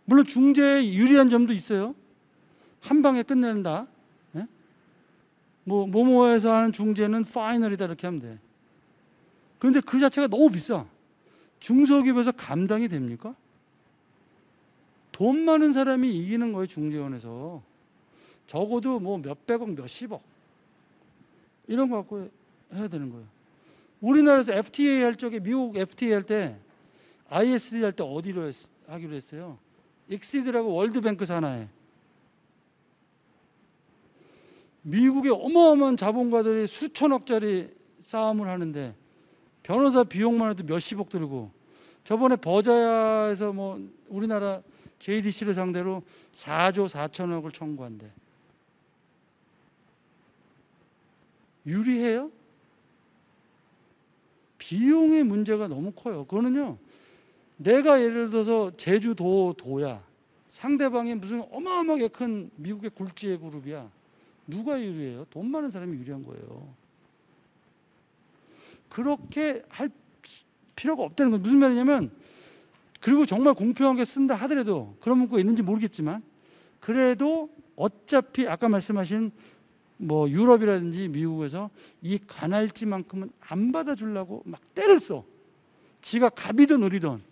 물론 중재에 유리한 점도 있어요. 한 방에 끝낸다. 네? 뭐 모모에서 하는 중재는 파이널이다 이렇게 하면 돼. 그런데 그 자체가 너무 비싸. 중소기업에서 감당이 됩니까? 돈 많은 사람이 이기는 거예요. 중재원에서. 적어도 뭐 몇백억, 몇십억 이런 거 갖고 해야 되는 거예요. 우리나라에서 FTA 할 적에 미국 FTA 할 때 ISD 할 때 어디로 하기로 했어요? 익시드라고 월드뱅크 산하에. 미국의 어마어마한 자본가들이 수천억짜리 싸움을 하는데 변호사 비용만 해도 몇십억 들고 저번에 버자야에서 뭐 우리나라 JDC를 상대로 4조 4천억을 청구한대. 유리해요? 비용의 문제가 너무 커요. 그거는요, 내가 예를 들어서 제주도야. 상대방이 무슨 어마어마하게 큰 미국의 굴지의 그룹이야. 누가 유리해요? 돈 많은 사람이 유리한 거예요. 그렇게 할 필요가 없다는 거예요. 무슨 말이냐면, 그리고 정말 공평하게 쓴다 하더라도 그런 문구가 있는지 모르겠지만 그래도 어차피 아까 말씀하신 뭐 유럽이라든지 미국에서 이 관할지만큼은 안 받아주려고 막 때를 써. 지가 갑이든 을이든.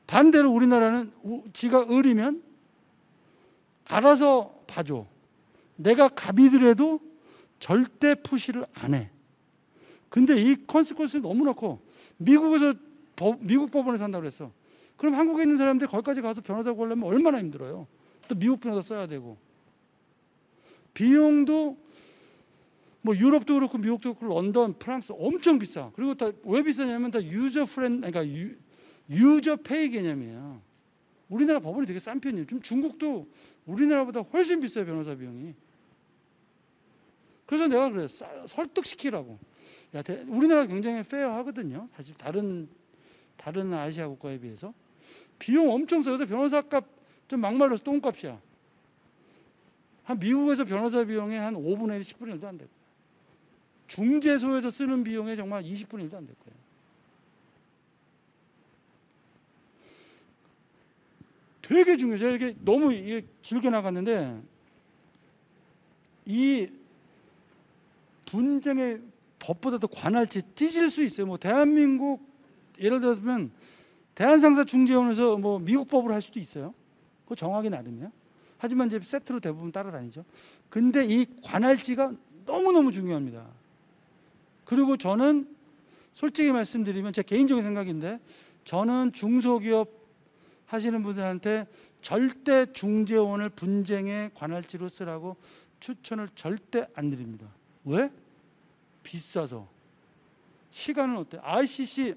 반대로 우리나라는 지가 을이면 알아서 봐줘. 내가 갑이더라도 절대 푸시를 안 해. 근데 이 컨시퀀스는 너무나 커. 미국 법원에 산다고 그랬어. 그럼 한국에 있는 사람들이 거기까지 가서 변호사 구하려면 얼마나 힘들어요. 또 미국 변호사 써야 되고. 비용도 뭐 유럽도 그렇고 미국도 그렇고 런던, 프랑스 엄청 비싸. 그리고 다 왜 비싸냐면 다 그러니까 유저 페이 개념이에요. 우리나라 법원이 되게 싼 편이에요. 좀 중국도 우리나라보다 훨씬 비싸요, 변호사 비용이. 그래서 내가 그래 설득시키라고. 야, 우리나라 굉장히 페어하거든요. 사실 다른 아시아 국가에 비해서 비용 엄청 써요. 변호사값 좀 막말로 똥값이야. 한 미국에서 변호사 비용의 한 5분의 1, 10분의 1도 안 될 거예요. 중재소에서 쓰는 비용의 정말 20분의 1도 안 될 거예요. 되게 중요해요. 제가 이렇게 너무 길게 나갔는데 이 분쟁의 법보다도 관할치 찢을 수 있어요. 뭐 대한민국 예를 들어서면 대한상사중재원에서 뭐 미국 법으로 할 수도 있어요. 그거 정하기 나름이야. 하지만 이제 세트로 대부분 따라다니죠. 근데 이 관할지가 너무너무 중요합니다. 그리고 저는 솔직히 말씀드리면 제 개인적인 생각인데, 저는 중소기업 하시는 분들한테 절대 중재원을 분쟁의 관할지로 쓰라고 추천을 절대 안 드립니다. 왜? 비싸서. 시간은 어때? ICC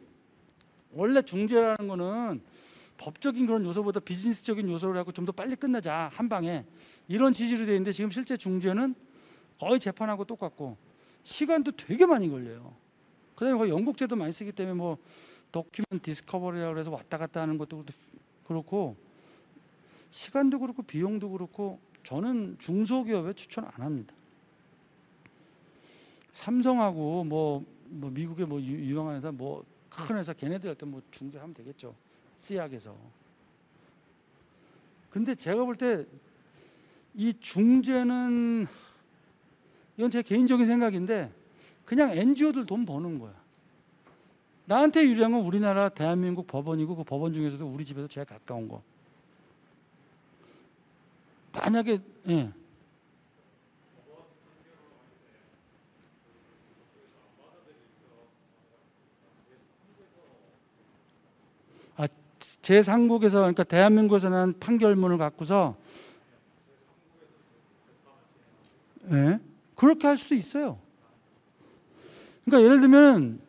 원래 중재라는 거는 법적인 그런 요소보다 비즈니스적인 요소를 하고 좀 더 빨리 끝나자, 한 방에, 이런 취지로 되어 있는데, 지금 실제 중재는 거의 재판하고 똑같고 시간도 되게 많이 걸려요. 그다음에 거의 영국제도 많이 쓰기 때문에 뭐 도큐먼트 디스커버리라고 해서 왔다 갔다 하는 것도 그렇고 시간도 그렇고 비용도 그렇고 저는 중소기업에 추천 안 합니다. 삼성하고 뭐 미국의 뭐 유명한 회사, 뭐 큰 회사, 걔네들 할 때 뭐 중재하면 되겠죠, 씨약에서. 근데 제가 볼 때 이 중재는, 이건 제 개인적인 생각인데, 그냥 NGO들 돈 버는 거야. 나한테 유리한 건 우리나라 대한민국 법원이고, 그 법원 중에서도 우리 집에서 제일 가까운 거. 만약에 제3국에서, 그러니까 대한민국에서 난 판결문을 갖고서 그렇게 할 수도 있어요. 그러니까 예를 들면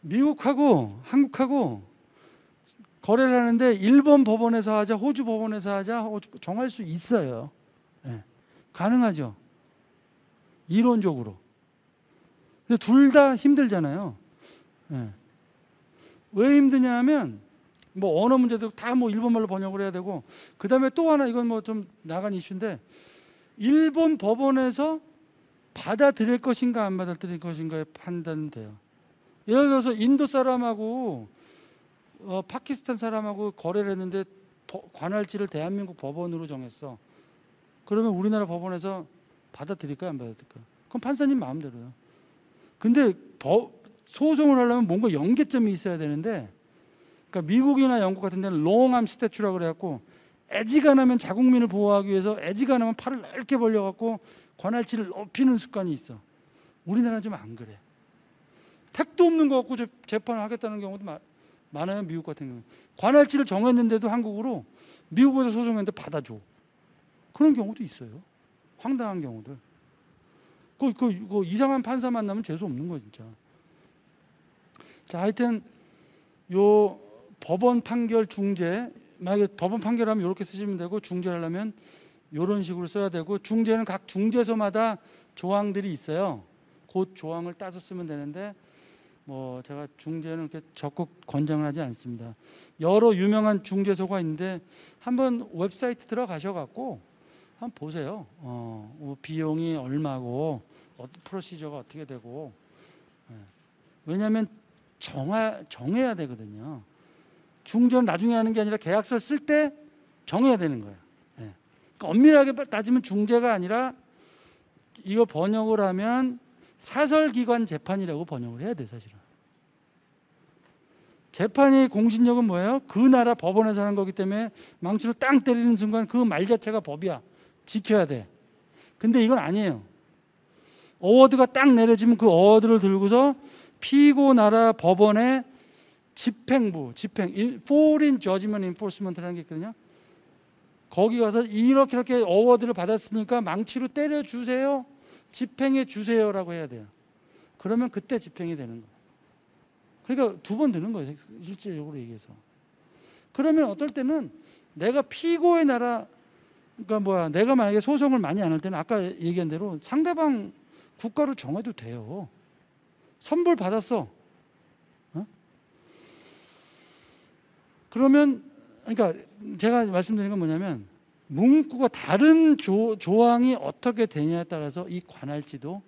미국하고 한국하고 거래를 하는데 일본 법원에서 하자, 호주 법원에서 하자 정할 수 있어요. 가능하죠, 이론적으로. 근데 둘 다 힘들잖아요. 왜 힘드냐 하면 뭐 언어 문제도 다 뭐 일본말로 번역을 해야 되고, 그 다음에 또 하나, 이건 뭐 좀 나간 이슈인데, 일본 법원에서 받아들일 것인가 안 받아들일 것인가의 판단은 돼요. 예를 들어서 인도 사람하고 파키스탄 사람하고 거래를 했는데 관할지를 대한민국 법원으로 정했어. 그러면 우리나라 법원에서 받아들일까요, 안 받아들일까요? 그건 판사님 마음대로요. 근데 소송을 하려면 뭔가 연계점이 있어야 되는데, 그러니까 미국이나 영국 같은 데는 롱암 스태츄라고 그래갖고, 애지간하면 자국민을 보호하기 위해서 애지간하면 팔을 넓게 벌려갖고 관할치를 높이는 습관이 있어. 우리나라는 좀 안 그래. 택도 없는 거 갖고 재판을 하겠다는 경우도 많아요, 미국 같은 경우. 관할치를 정했는데도 한국으로 미국에서 소송했는데 받아줘. 그런 경우도 있어요. 황당한 경우들. 그 이상한 판사 만나면 재수 없는 거예요, 진짜. 자, 하여튼 요 법원 판결 중재, 만약에 법원 판결하면 이렇게 쓰시면 되고, 중재를 하려면 이런 식으로 써야 되고, 중재는 각 중재소마다 조항들이 있어요. 그 조항을 따서 쓰면 되는데, 뭐 제가 중재는 그렇게 적극 권장을 하지 않습니다. 여러 유명한 중재소가 있는데 한번 웹사이트 들어가셔갖고 한번 보세요. 비용이 얼마고 프로시저가 어떻게 되고. 왜냐하면 정해야 되거든요. 중재는 나중에 하는 게 아니라 계약서를 쓸 때 정해야 되는 거예요. 그러니까 엄밀하게 따지면 중재가 아니라, 이거 번역을 하면 사설기관 재판이라고 번역을 해야 돼, 사실은. 재판의 공신력은 뭐예요? 그 나라 법원에서 하는 거기 때문에 망치로 땅 때리는 순간 그 말 자체가 법이야. 지켜야 돼. 근데 이건 아니에요. 어워드가 딱 내려지면 그 어워드를 들고서 피고 나라 법원의 집행부, Foreign Judgment Enforcement라는 게 있거든요. 거기 가서 이렇게 어워드를 받았으니까 망치로 때려주세요, 집행해 주세요라고 해야 돼요. 그러면 그때 집행이 되는 거예요. 그러니까 2번 드는 거예요, 실제적으로 얘기해서. 그러면 어떨 때는 내가 피고의 나라, 그러니까 내가 만약에 소송을 많이 안 할 때는 아까 얘기한 대로 상대방 국가로 정해도 돼요. 선불 받았어. 그러면, 그러니까 제가 말씀드린 건 뭐냐면, 문구가 다른 조항이 어떻게 되냐에 따라서 이 관할지도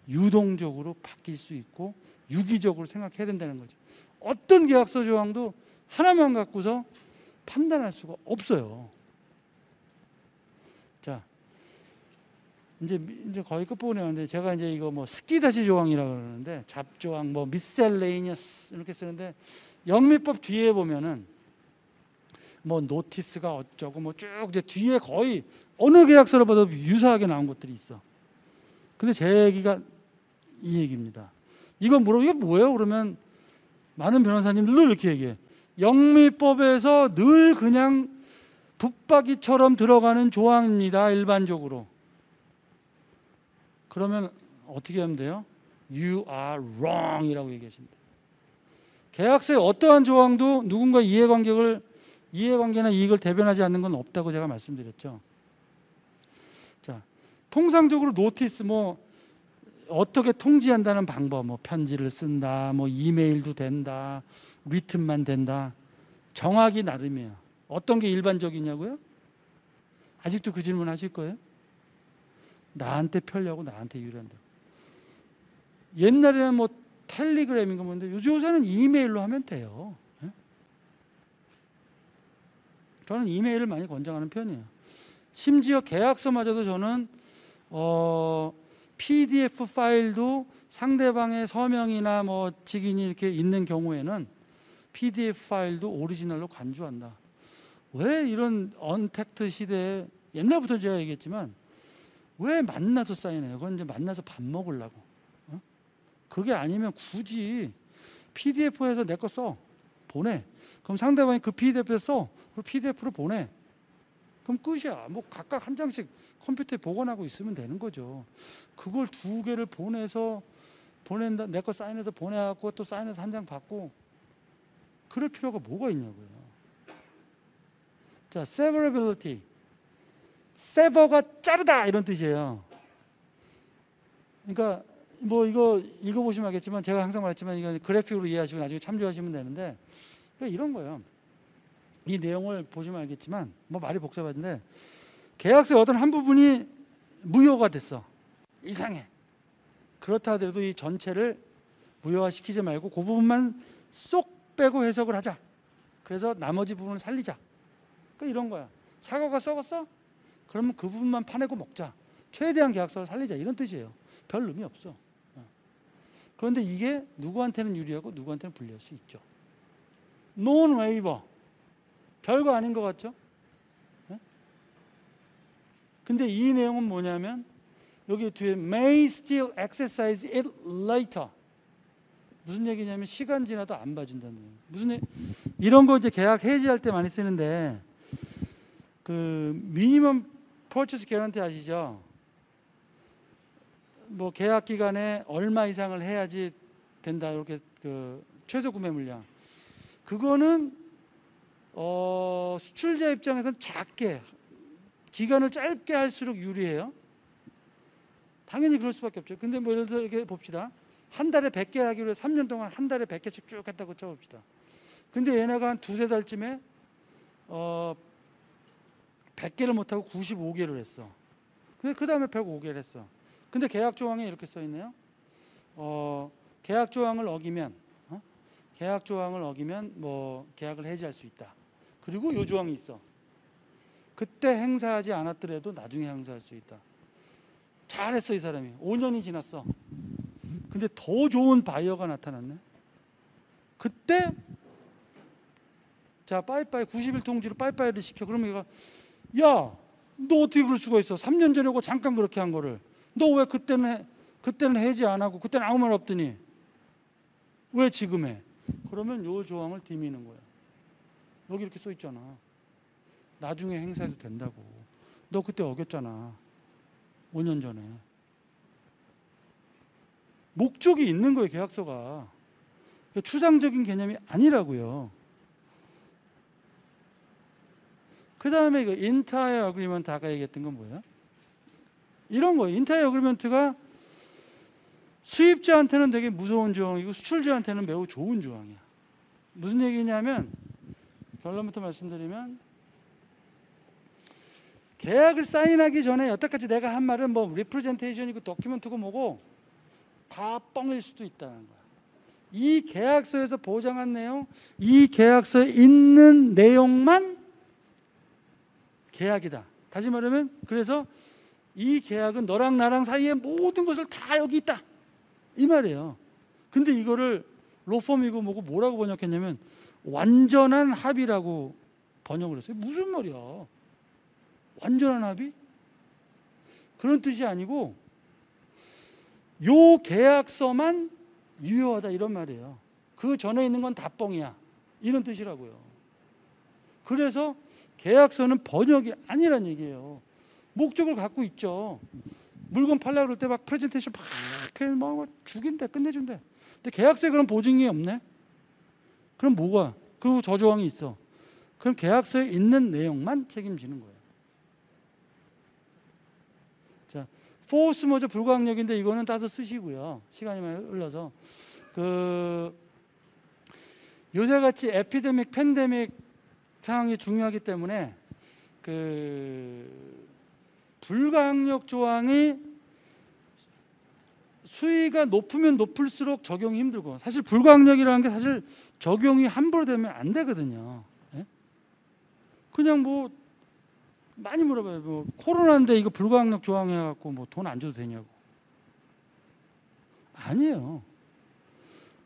유동적으로 바뀔 수 있고 유기적으로 생각해야 된다는 거죠. 어떤 계약서 조항도 하나만 갖고서 판단할 수가 없어요. 자, 이제 거의 끝부분에 왔는데, 제가 이제 이거 뭐 스키다시 조항이라고 그러는데, 잡조항, 뭐 miscellaneous 이렇게 쓰는데, 영미법 뒤에 보면은 뭐 노티스가 어쩌고 뭐 쭉 이제 뒤에 거의 어느 계약서를 봐도 유사하게 나온 것들이 있어. 근데 제 얘기가 이 얘기입니다. 이거 이게 뭐예요? 그러면 많은 변호사님들도 이렇게 얘기해. 영미법에서 늘 그냥 붙박이처럼 들어가는 조항입니다. 일반적으로. 그러면 어떻게 하면 돼요? You are wrong 이라고 얘기하십니다. 계약서의 어떠한 조항도 누군가 이해관계나 이익을 대변하지 않는 건 없다고 제가 말씀드렸죠. 자, 통상적으로 노티스 뭐 어떻게 통지한다는 방법, 뭐 편지를 쓴다, 뭐 이메일도 된다, 리튼만 된다. 정하기 나름이에요. 어떤 게 일반적이냐고요? 아직도 그 질문 하실 거예요? 나한테 편리하고 나한테 유리한다. 옛날에는 뭐 텔레그램인가 뭔데 요새는 이메일로 하면 돼요. 예? 저는 이메일을 많이 권장하는 편이에요. 심지어 계약서마저도 저는 PDF 파일도 상대방의 서명이나 뭐 직인이 이렇게 있는 경우에는 PDF 파일도 오리지널로 간주한다. 왜 이런 언택트 시대에 옛날부터 제가 얘기했지만 왜 만나서 사인해요? 그건 이제 만나서 밥 먹으려고. 그게 아니면 굳이 PDF에서 내 거 써. 보내. 그럼 상대방이 그 PDF에 써. 그 PDF로 보내. 그럼 끝이야. 뭐 각각 한 장씩 컴퓨터에 보관하고 있으면 되는 거죠. 그걸 2개를 보내서 보낸다. 내 거 사인해서 보내갖고 또 사인해서 한 장 받고 그럴 필요가 뭐가 있냐고요. 자, severability. sever가 자르다 이런 뜻이에요. 그러니까 뭐 이거 읽어보시면 알겠지만 제가 항상 말했지만 이거 그래픽으로 이해하시고 나중에 참조하시면 되는데 그러니까 이런 거예요. 이 내용을 보시면 알겠지만 뭐 말이 복잡한데 계약서의 어떤 한 부분이 무효가 됐어. 이상해. 그렇다 하더라도 이 전체를 무효화시키지 말고 그 부분만 쏙 빼고 해석을 하자. 그래서 나머지 부분을 살리자. 그러니까 이런 거야. 사과가 썩었어? 그러면 그 부분만 파내고 먹자. 최대한 계약서를 살리자. 이런 뜻이에요. 별 의미 없어. 그런데 이게 누구한테는 유리하고 누구한테는 불리할 수 있죠. 논 웨이버. 별거 아닌 것 같죠? 근데 이 내용은 뭐냐면 여기 뒤에 may still exercise it later. 무슨 얘기냐면 시간 지나도 안 봐준다는 얘기예요. 무슨 얘기? 이런 거 이제 계약 해지할 때 많이 쓰는데 그 미니멈 퍼체스 개런티 아시죠? 뭐 계약 기간에 얼마 이상을 해야지 된다. 이렇게 그 최소 구매 물량. 그거는 수출자 입장에서는 작게 기간을 짧게 할수록 유리해요. 당연히 그럴 수밖에 없죠. 근데 뭐 예를 들어서 이렇게 봅시다. 한 달에 100개 하기로 해서 3년 동안 한 달에 100개씩 쭉 했다고 쳐봅시다. 근데 얘네가 한 2-3달쯤에 100개를 못하고 95개를 했어. 근데 그 다음에 105개를 했어. 근데 계약 조항에 이렇게 써 있네요. 계약 조항을 어기면 뭐 계약을 해지할 수 있다. 그리고 요 조항이 있어. 그때 행사하지 않았더라도 나중에 행사할 수 있다. 잘했어 이 사람이. 5년이 지났어. 근데 더 좋은 바이어가 나타났네. 그때 자 빠이빠이 90일 통지로 빠이빠이를 시켜. 그러면 얘가 야, 너 어떻게 그럴 수가 있어? 3년 전에 오고 잠깐 그렇게 한 거를. 너 왜 그때는 해지 안 하고 그때는 아무 말 없더니 왜 지금 해? 그러면 요 조항을 디미는 거야. 여기 이렇게 써 있잖아. 나중에 행사해도 된다고. 너 그때 어겼잖아. 5년 전에. 목적이 있는 거예요, 계약서가. 추상적인 개념이 아니라고요. 그 다음에 이거 entire agreement 아까 얘기했던 건 뭐예요? 이런 거예요. entire agreement가 수입자한테는 되게 무서운 조항이고 수출자한테는 매우 좋은 조항이야. 무슨 얘기냐면 결론부터 말씀드리면 계약을 사인하기 전에 여태까지 내가 한 말은 뭐 리프레젠테이션이고 도큐멘트고 뭐고 다 뻥일 수도 있다는 거야. 이 계약서에서 보장한 내용, 이 계약서에 있는 내용만 계약이다. 다시 말하면 그래서 이 계약은 너랑 나랑 사이에 모든 것을 다 여기 있다. 이 말이에요. 근데 이거를 로펌이고 뭐고 뭐라고 번역했냐면 완전한 합의라고 번역을 했어요. 무슨 말이야? 완전한 합의? 그런 뜻이 아니고 요 계약서만 유효하다 이런 말이에요. 그 전에 있는 건 다 뻥이야. 이런 뜻이라고요. 그래서 계약서는 번역이 아니란 얘기예요. 목적을 갖고 있죠. 물건 팔려고 그럴 때 막 프레젠테이션 막 해, 막 죽인대, 끝내준대. 근데 계약서에 그런 보증이 없네? 그럼 뭐가? 그리고 저조항이 있어. 그럼 계약서에 있는 내용만 책임지는 거예요. 자, 포스 머저 불가항력인데 이거는 따서 쓰시고요. 시간이 많이 흘러서. 요새같이 에피데믹, 팬데믹 상황이 중요하기 때문에 불가항력 조항이 수위가 높으면 높을수록 적용이 힘들고 사실 불가항력이라는 게 사실 적용이 함부로 되면 안 되거든요. 예? 그냥 뭐 많이 물어봐요. 뭐 코로나인데 이거 불가항력 조항 해갖고 뭐 돈 안 줘도 되냐고. 아니에요.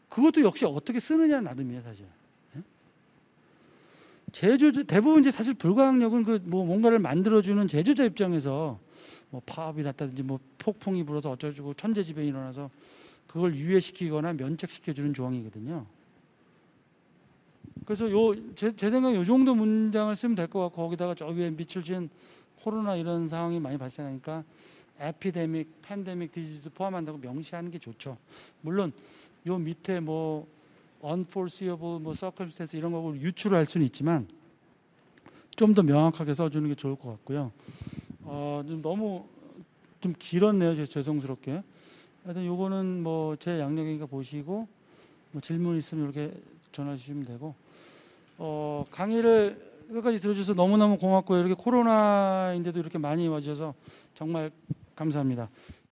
그것도 역시 어떻게 쓰느냐 나름이에요, 사실. 예? 대부분 이제 사실 불가항력은 뭐 뭔가를 만들어주는 제조자 입장에서 뭐 파업이 났다든지 뭐 폭풍이 불어서 어쩌고 천재지변이 일어나서 그걸 유예시키거나 면책시켜주는 조항이거든요. 그래서 제 생각에 요 정도 문장을 쓰면 될 것 같고 거기다가 저 위에 밑줄 친 코로나 이런 상황이 많이 발생하니까 에피데믹, 팬데믹, 디지즈도 포함한다고 명시하는 게 좋죠. 물론 요 밑에 뭐 unforeseeable, 뭐 circumstance 이런 거 유추를 할 수는 있지만 좀 더 명확하게 써주는 게 좋을 것 같고요. 너무 좀 길었네요. 죄송스럽게. 하여튼 요거는 뭐 제 양력이니까 보시고 뭐 질문 있으면 이렇게 전화 주시면 되고 강의를 끝까지 들어주셔서 너무너무 고맙고요. 이렇게 코로나인데도 이렇게 많이 와주셔서 정말 감사합니다.